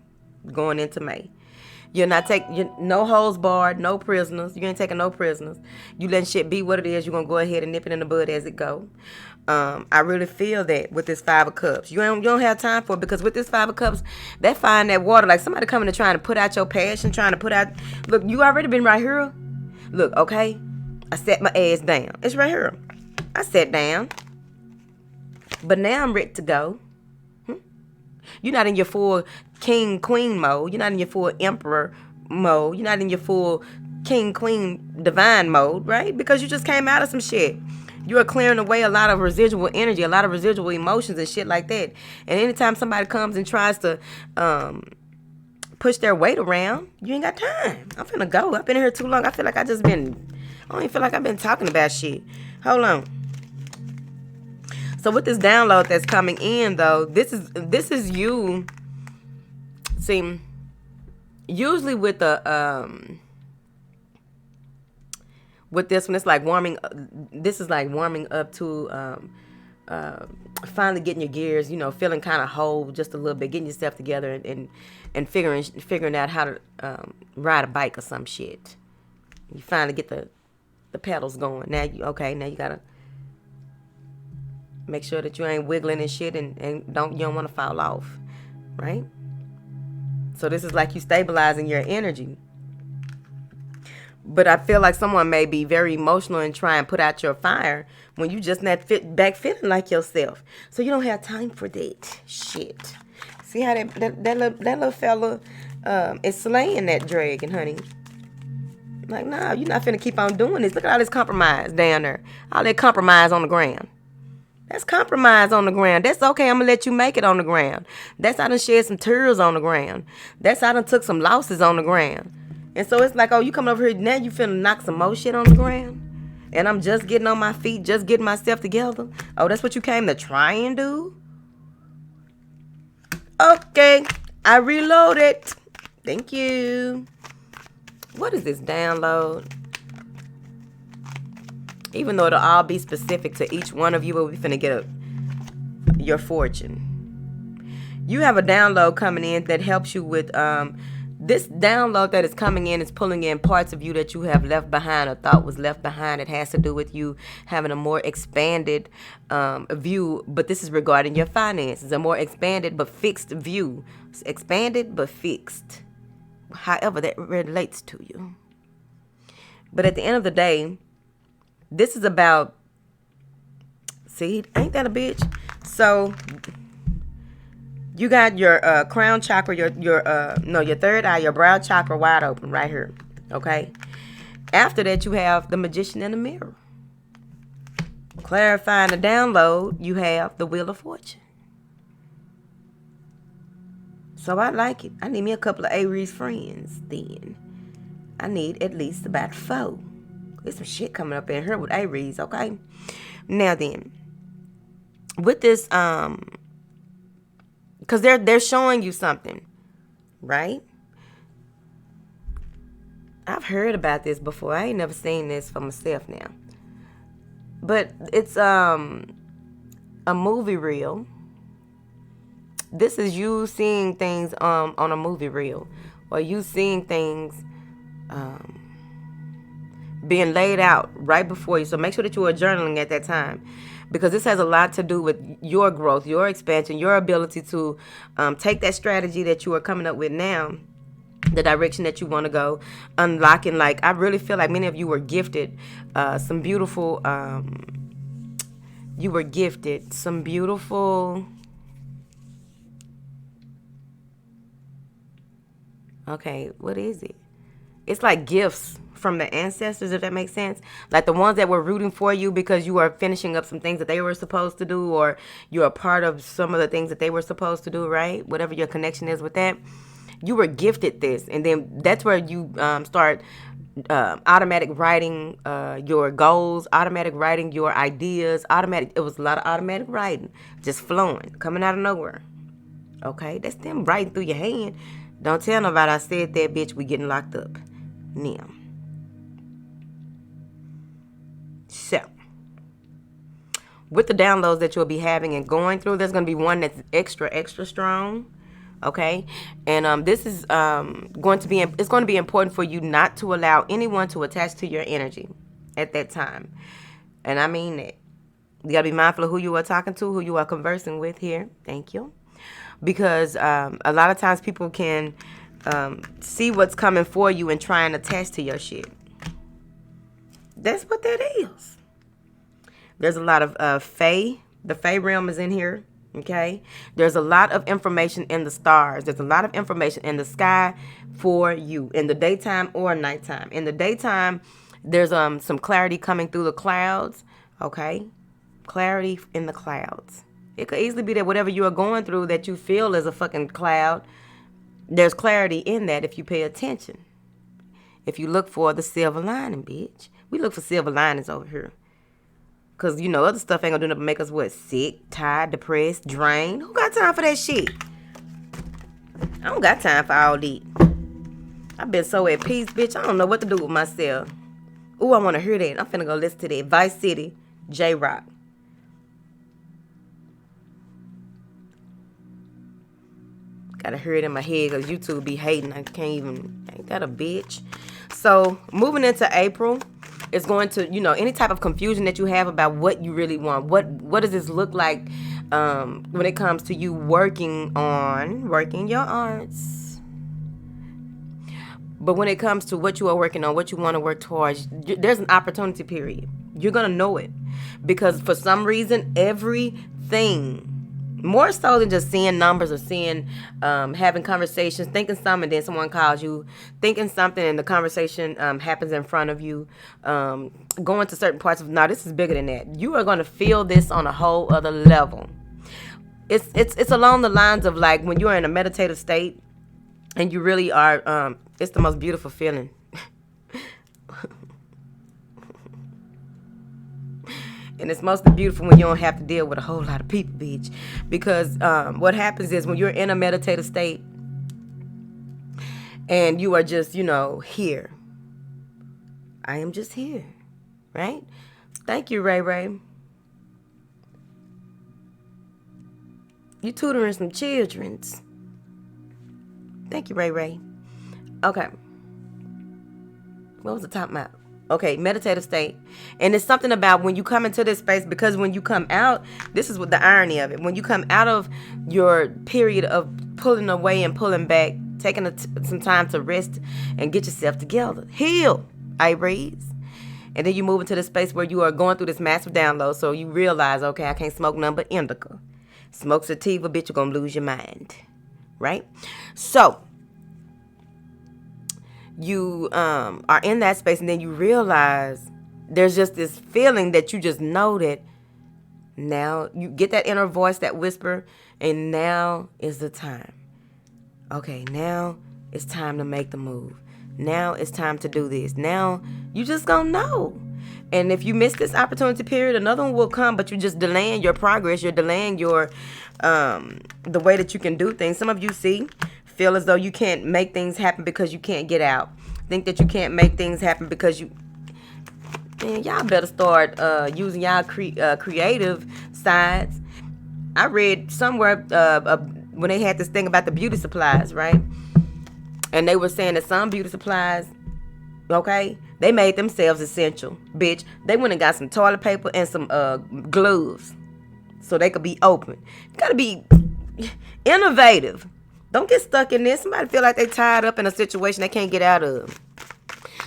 Going into May. You're not taking no holds barred, no prisoners. You ain't taking no prisoners. You letting shit be what it is. You're going to go ahead and nip it in the bud as it go. I really feel that with this Five of Cups. You don't have time for it, because with this Five of Cups, that find that water, like somebody coming to trying to put out your passion, trying to put out. Look, you already been right here. Look, okay, I set my ass down. It's right here. I sat down, but now I'm ready to go. You're not in your full king queen mode. You're not in your full emperor mode. You're not in your full king queen divine mode, right? Because you just came out of some shit. You are clearing away a lot of residual energy, a lot of residual emotions and shit like that. And anytime somebody comes and tries to push their weight around, you ain't got time. I'm finna go. I've been here too long. I feel like I don't even feel like I've been talking about shit. Hold on. So with this download that's coming in, though, this is you. See, usually with the with this one, it's like warming. This is like warming up to finally getting your gears, feeling kind of whole just a little bit, getting yourself together and figuring out how to ride a bike or some shit. You finally get the pedals going. Now you gotta make sure that you ain't wiggling and shit, and you don't want to fall off, right? So this is like you stabilizing your energy. But I feel like someone may be very emotional and try and put out your fire when you just not back feeling like yourself. So you don't have time for that shit. See how that little fella is slaying that dragon, honey. Like, nah, you're not finna keep on doing this. Look at all this compromise down there. All that compromise on the ground. That's compromise on the ground. That's okay. I'm going to let you make it on the ground. That's I done shed some tears on the ground. That's I done took some losses on the ground. And so it's like, oh, you coming over here now, you finna knock some more shit on the ground? And I'm just getting on my feet, just getting myself together? Oh, that's what you came to try and do? Okay, I reloaded. Thank you. What is this download? Even though it'll all be specific to each one of you, but we finna get your fortune. You have a download coming in that helps you with this download that is coming in is pulling in parts of you that you have left behind or thought was left behind. It has to do with you having a more expanded view, but this is regarding your finances, a more expanded but fixed view. It's expanded but fixed, however that relates to you. But at the end of the day, this is about, see, ain't that a bitch? So you got your crown chakra, your third eye, your brow chakra wide open right here, okay? After that, you have the magician in the mirror. Clarifying the download, you have the wheel of fortune. So I like it. I need me a couple of Aries friends then. I need at least about 4. There's some shit coming up in here with Aries, okay? Now then, with this, because they're showing you something, right? I've heard about this before. I ain't never seen this for myself now. But it's a movie reel. This is you seeing things on a movie reel, or you seeing things being laid out right before you. So make sure that you are journaling at that time, because this has a lot to do with your growth, your expansion, your ability to take that strategy that you are coming up with now, the direction that you want to go, unlocking. Like, I really feel like many of you were gifted some beautiful okay, what is it? It's like gifts from the ancestors, if that makes sense. Like the ones that were rooting for you because you are finishing up some things that they were supposed to do, or you're a part of some of the things that they were supposed to do, right? Whatever your connection is with that. You were gifted this, and then that's where you start automatic writing your goals, automatic writing your ideas, it was a lot of automatic writing, just flowing, coming out of nowhere. Okay, that's them writing through your hand. Don't tell nobody I said that, bitch. We getting locked up. Now. So, with the downloads that you'll be having and going through, there's going to be one that's extra strong. Okay, and this is going to be important for you not to allow anyone to attach to your energy at that time, and I mean that. You got to be mindful of who you are talking to, who you are conversing with here. Thank you. Because a lot of times people can see what's coming for you and try and attach to your shit. That's what that is. There's a lot of fae. The fae realm is in here. Okay. There's a lot of information in the stars. There's a lot of information in the sky for you in the daytime or nighttime. In the daytime, there's some clarity coming through the clouds. Okay. Clarity in the clouds. It could easily be that whatever you are going through that you feel is a fucking cloud, there's clarity in that if you pay attention. If you look for the silver lining, bitch. We look for silver linings over here. Because, you know, other stuff ain't gonna do nothing but make us, what, sick, tired, depressed, drained? Who got time for that shit? I don't got time for all that. I've been so at peace, bitch. I don't know what to do with myself. Ooh, I want to hear that. I'm finna go listen to that. Vice City, J-Rock. Gotta hear it in my head because YouTube be hating. I can't even, ain't that a bitch? So, moving into April, it's going to, you know, any type of confusion that you have about what you really want. What does this look like when it comes to you working your arts? But when it comes to what you are working on, what you want to work towards, there's an opportunity period. You're going to know it. Because for some reason, everything, more so than just seeing numbers or seeing, having conversations, thinking something and then someone calls you, thinking something and the conversation happens in front of you, going to certain parts of, no, this is bigger than that. You are going to feel this on a whole other level. It's along the lines of like when you're in a meditative state and you really are, it's the most beautiful feeling. And it's mostly beautiful when you don't have to deal with a whole lot of people, bitch. Because what happens is when you're in a meditative state and you are just, you know, here. I am just here, right? Thank you, Ray Ray. You tutoring some childrens. Thank you, Ray Ray. Okay. What was the top map? Okay, meditative state. And it's something about when you come into this space, because when you come out, this is what the irony of it. When you come out of your period of pulling away and pulling back, taking some time to rest and get yourself together. Heal, Aries. And then you move into the space where you are going through this massive download. So you realize, okay, I can't smoke nothing but indica. Smoke sativa, bitch, you're going to lose your mind. Right? So you are in that space and then you realize there's just this feeling that you just know that now you get that inner voice, that whisper, and now is the time. Okay, now it's time to make the move. Now it's time to do this. Now you just gonna know. And if you miss this opportunity period, another one will come, but you're just delaying your progress. You're delaying your the way that you can do things. Some of you feel as though you can't make things happen because you can't get out. Think that you can't make things happen because you... Man, y'all better start using y'all creative sides. I read somewhere when they had this thing about the beauty supplies, right? And they were saying that some beauty supplies, okay, they made themselves essential. Bitch, they went and got some toilet paper and some gloves so they could be open. You gotta be innovative. Don't get stuck in this. Somebody feel like they tied up in a situation they can't get out of.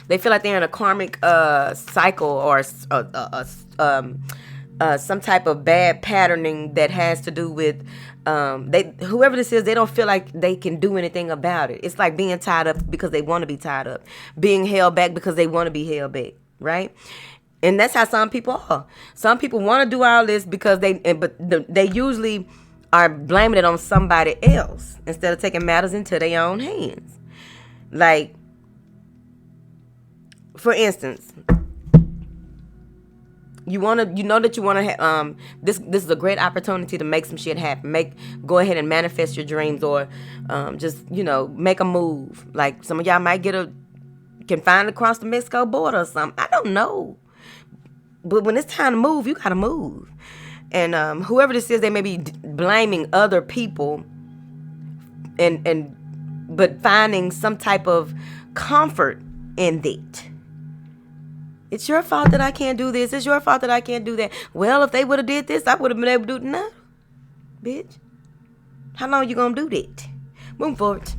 They feel like they're in a karmic cycle or some type of bad patterning that has to do with whoever this is. They don't feel like they can do anything about it. It's like being tied up because they want to be tied up, being held back because they want to be held back, right? And that's how some people are. Some people want to do all this because they usually are blaming it on somebody else instead of taking matters into their own hands. Like, for instance, you know that you want to have this is a great opportunity to make some shit happen. Go ahead and manifest your dreams, or just, you know, make a move. Like some of y'all might can find across the Mexico border or something. I don't know. But when it's time to move, you gotta move. And whoever this is, they may be blaming other people but finding some type of comfort in it. It's your fault that I can't do this. It's your fault that I can't do that. Well, if they would have did this, I would have been able to do it. No, bitch. How long you gonna do that? Move forward.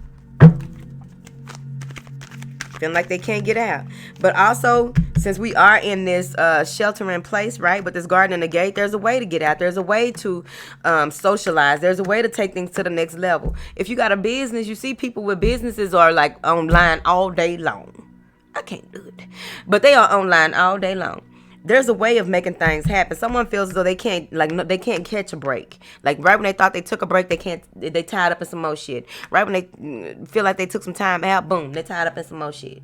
Feeling like they can't get out. But also, since we are in this shelter in place, right, with this garden and the gate, there's a way to get out. There's a way to socialize. There's a way to take things to the next level. If you got a business, you see people with businesses are like online all day long. I can't do it. But they are online all day long. There's a way of making things happen. Someone feels as though they can't, like, no, they can't catch a break. Like, right when they thought they took a break, they tied up in some more shit. Right when they feel like they took some time out, boom, they tied up in some more shit.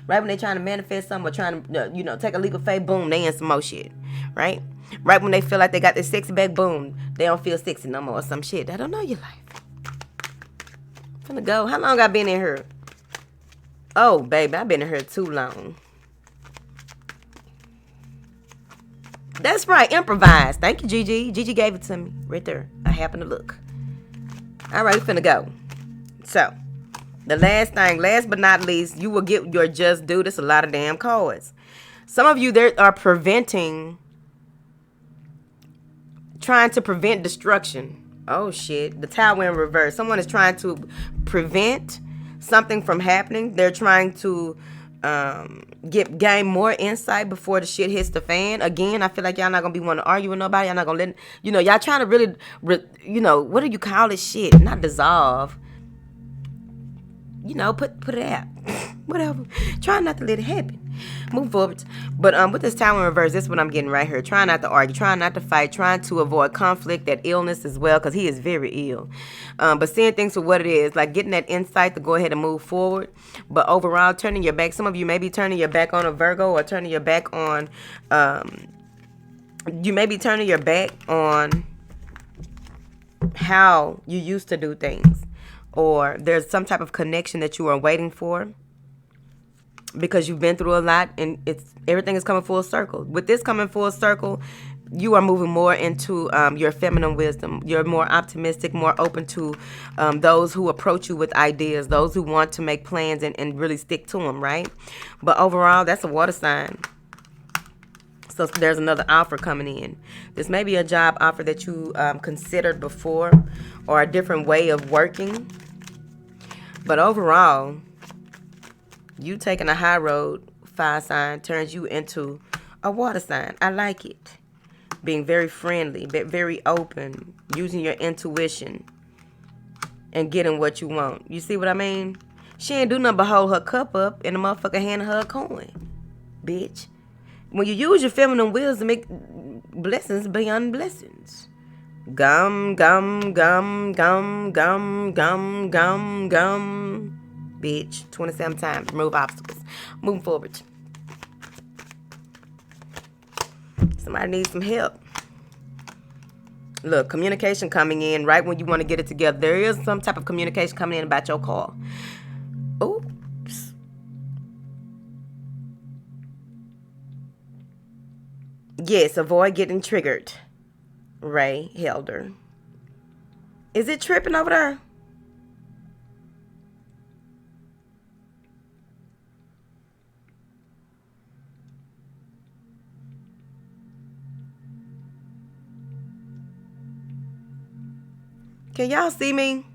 Right when they trying to manifest something or trying to, take a leap of faith, boom, they in some more shit. Right? Right when they feel like they got their sexy back, boom, they don't feel sexy no more or some shit. I don't know your life. I'm finna go. How long I been in here? Oh, baby, I've been in here too long. That's right, improvise. Thank you, Gigi. Gigi gave it to me right there. I happened to look. All right, finna go. So, the last thing, last but not least, you will get your just due. That's a lot of damn cards. Some of you there are trying to prevent destruction. Oh shit, the tower in reverse. Someone is trying to prevent something from happening. They're trying to gain more insight before the shit hits the fan. Again, I feel like y'all not gonna be wanting to argue with nobody. Y'all not gonna let, y'all trying to really, what do you call this shit? Not dissolve. Put it out. Whatever. Try not to let it happen. Move forward. But with this tower in reverse, this is what I'm getting right here. Trying not to argue, trying not to fight, trying to avoid conflict, that illness as well, because he is very ill. But seeing things for what it is, like getting that insight to go ahead and move forward. But overall, turning your back. Some of you may be turning your back on a Virgo, or turning your back on, you may be turning your back on how you used to do things. Or there's some type of connection that you are waiting for, because you've been through a lot, and everything is coming full circle. With this coming full circle, you are moving more into your feminine wisdom. You're more optimistic, more open to those who approach you with ideas, those who want to make plans and really stick to them, right? But overall, that's a water sign. So there's another offer coming in. This may be a job offer that you considered before, or a different way of working. But overall, you taking a high road, fire sign, turns you into a water sign. I like it. Being very friendly, very open, using your intuition, and getting what you want. You see what I mean? She ain't do nothing but hold her cup up and the motherfucker handed her a coin. Bitch. When you use your feminine wills to make blessings beyond blessings. Gum, gum, gum, gum, gum, gum, gum, gum. Bitch. 27 times. Remove obstacles. Moving forward. Somebody needs some help. Look, communication coming in right when you want to get it together. There is some type of communication coming in about your call. Oops. Yes, avoid getting triggered. Ray Helder. Is it tripping over there? Can y'all see me?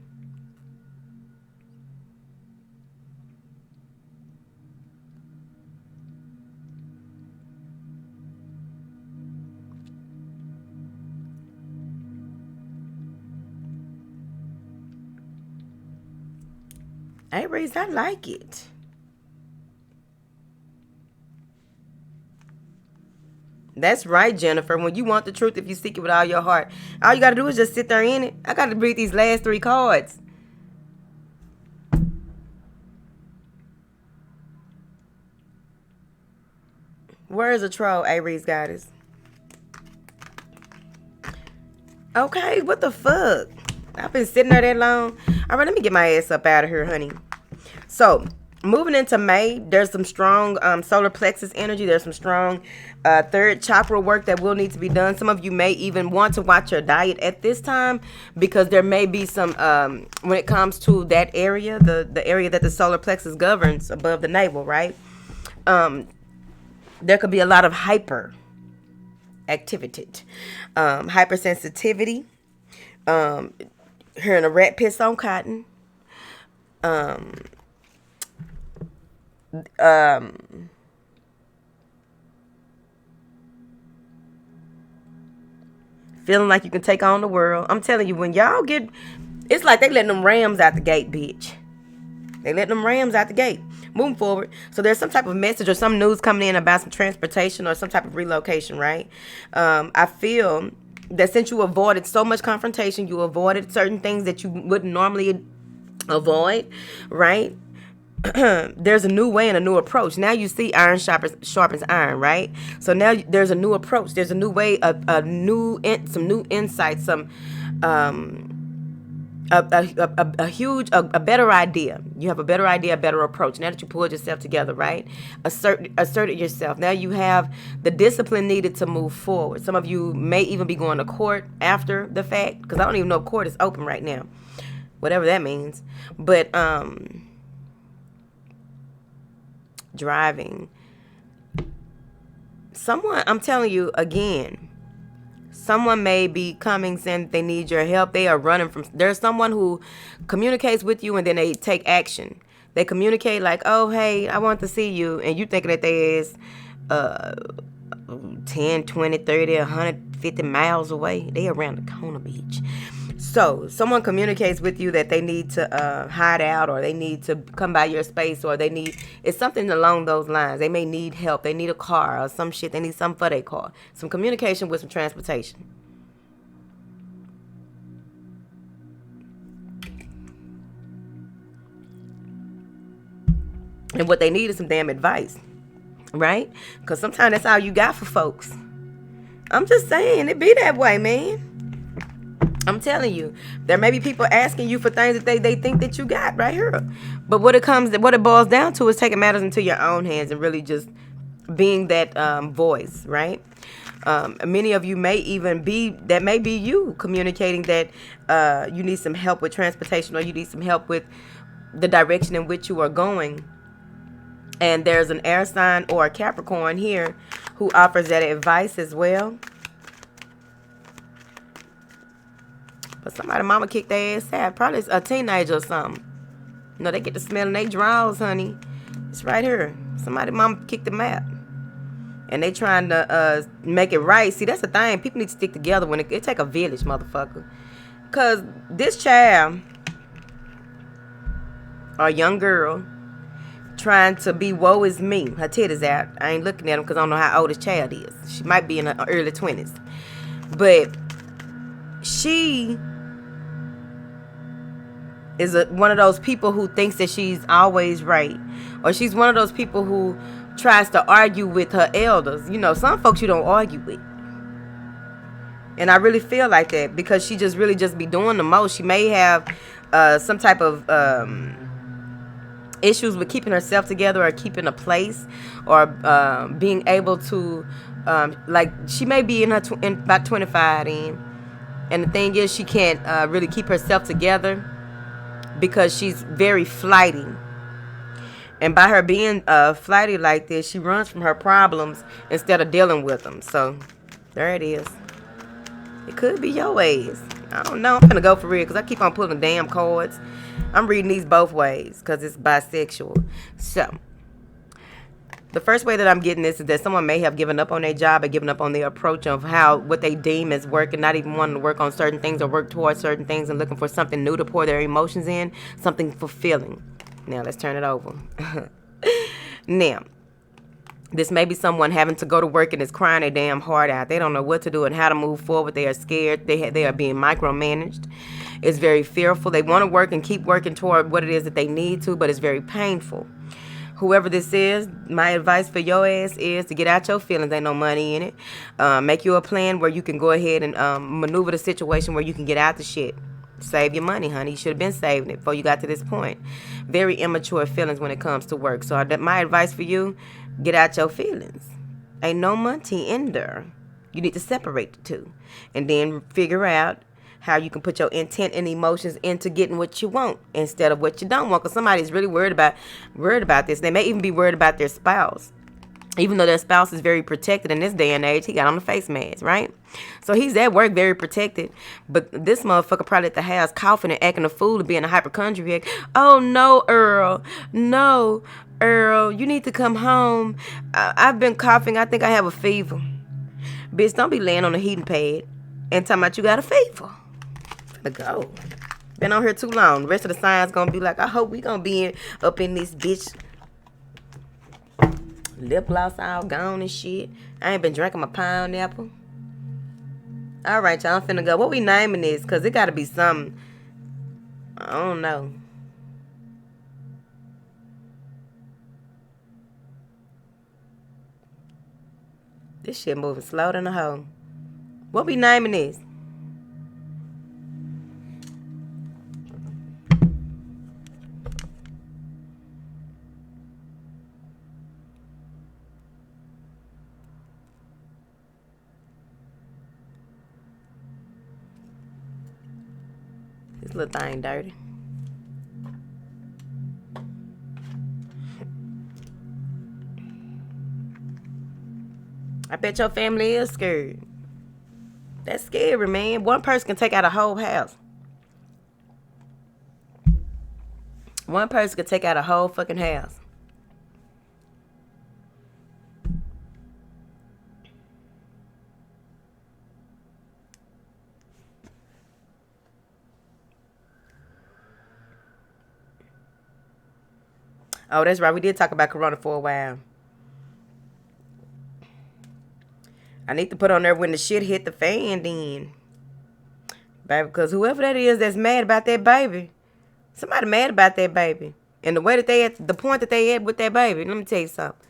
Aries, I like it. That's right, Jennifer. When you want the truth, if you seek it with all your heart, all you got to do is just sit there in it. I got to read these last 3 cards. Where is a troll, Aries goddess? Okay, what the fuck? I've been sitting there that long. All right, let me get my ass up out of here, honey. So, moving into May, there's some strong solar plexus energy. There's some strong third chakra work that will need to be done. Some of you may even want to watch your diet at this time, because there may be some, when it comes to that area, the area that the solar plexus governs above the navel, right? There could be a lot of hypersensitivity, hearing a rat piss on cotton, feeling like you can take on the world. I'm telling you, when y'all get, it's like they letting them Rams out the gate, bitch. They let them Rams out the gate. Moving forward. So there's some type of message or some news coming in about some transportation or some type of relocation, right? I feel that since you avoided so much confrontation, you avoided certain things that you wouldn't normally avoid, right? There's a new way and a new approach. Now you see iron sharpens iron, right? So now there's a new approach. There's a new way, some new insights, some a better idea. You have a better idea, a better approach. Now that you pulled yourself together, right? Asserted yourself. Now you have the discipline needed to move forward. Some of you may even be going to court after the fact, because I don't even know if court is open right now, whatever that means. But driving. Someone, I'm telling you again, someone may be coming saying they need your help. They are running from, there's someone who communicates with you and then they take action. They communicate like, oh, hey, I want to see you. And you thinking that they is 10, 20, 30, 150 miles away. They around the corner, bitch. So someone communicates with you that they need to hide out, or they need to come by your space, or it's something along those lines. They may need help. They need a car or some shit. They need something for their car. Some communication with some transportation. And what they need is some damn advice, right? Because sometimes that's all you got for folks. I'm just saying, it be that way, man. I'm telling you, there may be people asking you for things that they think that you got right here. But what it boils down to is taking matters into your own hands and really just being that voice, right? Many of you may even be you communicating that you need some help with transportation, or you need some help with the direction in which you are going. And there's an air sign or a Capricorn here who offers that advice as well. But somebody mama kicked their ass out. Probably a teenager or something. You know, they get to smelling their drawers, honey. It's right here. Somebody mama kicked them out. And they trying to make it right. See, that's the thing. People need to stick together when it take a village, motherfucker. Because this child, or young girl, trying to be woe is me. Her titties out. I ain't looking at them because I don't know how old this child is. She might be in her early 20s. But she is one of those people who thinks that she's always right. Or she's one of those people who tries to argue with her elders. You know, some folks you don't argue with. And I really feel like that because she just really just be doing the most. She may have some type of issues with keeping herself together or keeping a place or being able to, like, she may be in about 25 then. And the thing is, she can't really keep herself together because she's very flighty. And by her being flighty like this, she runs from her problems instead of dealing with them. So, there it is. It could be your ways. I don't know. I'm gonna go for real because I keep on pulling damn cards. I'm reading these both ways because it's bisexual. So, the first way that I'm getting this is that someone may have given up on their job or given up on their approach of what they deem as work and not even wanting to work on certain things or work towards certain things and looking for something new to pour their emotions in, something fulfilling. Now, let's turn it over. Now, this may be someone having to go to work and is crying their damn heart out. They don't know what to do and how to move forward. They are scared. They are being micromanaged. It's very fearful. They want to work and keep working toward what it is that they need to, but it's very painful. Whoever this is, my advice for your ass is to get out your feelings. Ain't no money in it. Make you a plan where you can go ahead and maneuver the situation where you can get out the shit. Save your money, honey. You should have been saving it before you got to this point. Very immature feelings when it comes to work. So my advice for you, get out your feelings. Ain't no money in there. You need to separate the two. And then figure out how you can put your intent and emotions into getting what you want instead of what you don't want. Because somebody's really worried about this. They may even be worried about their spouse. Even though their spouse is very protected in this day and age, he got on the face mask, right? So he's at work very protected. But this motherfucker probably at the house coughing and acting a fool and being a hypochondriac. Oh, no, Earl. No, Earl. You need to come home. I've been coughing. I think I have a fever. Bitch, don't be laying on the heating pad and talking about you got a fever. Finna go. Been on here too long. The rest of the signs gonna be like, I hope we gonna be up in this bitch. Lip gloss all gone and shit. I ain't been drinking my pineapple. Alright, y'all, I'm finna go. What we naming this? Because it gotta be something. I don't know. This shit moving slow than a hoe. What we naming this? This little thing dirty. I bet your family is scared. That's scary, man. One person can take out a whole house. One person can take out a whole fucking house. Oh, that's right. We did talk about Corona for a while. I need to put on there when the shit hit the fan then. Baby, because whoever that is that's mad about that baby, somebody mad about that baby. And the way that they at, the point that they at with that baby, let me tell you something.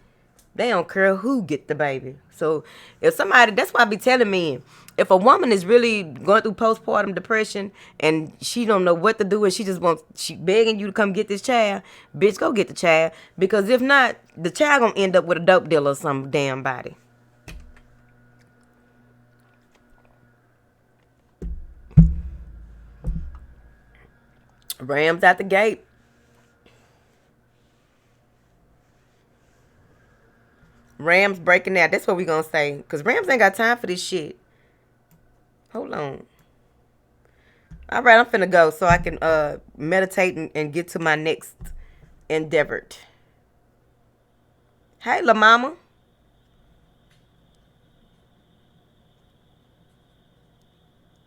They don't care who get the baby. So if somebody, that's why I be telling men, if a woman is really going through postpartum depression and she don't know what to do and she begging you to come get this child, bitch, go get the child. Because if not, the child gonna end up with a dope dealer or some damn body. Rams out the gate. Rams breaking out. That's what we gonna say. Because Rams ain't got time for this shit. Hold on. All right, I'm finna go so I can meditate and get to my next endeavor. Hey, la mama.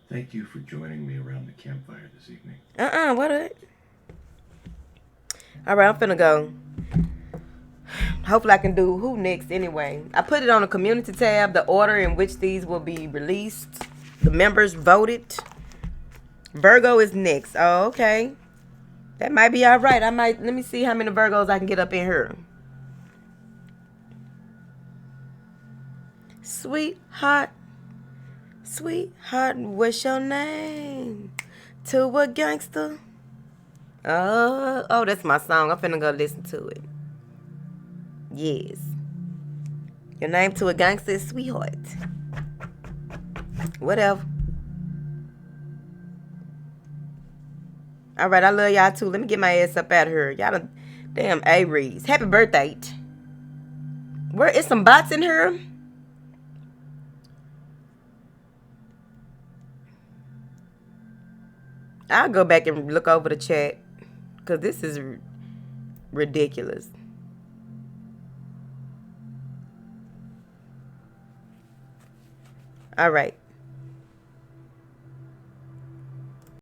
Thank you for joining me around the campfire this evening. What? All right, I'm finna go. Hopefully I can do who next anyway. I put it on the community tab, the order in which these will be released. The members voted. Virgo is next. Oh, okay. That might be all right. Let me see how many Virgos I can get up in here. Sweetheart, what's your name? To a gangster. Oh, that's my song. I'm finna go listen to it. Yes. Your name to a gangster is sweetheart. Whatever. All right, I love y'all too. Let me get my ass up out of here. Y'all done, damn Aries. Happy birthday. Where is some bots in here? I'll go back and look over the chat. Because this is ridiculous. All right.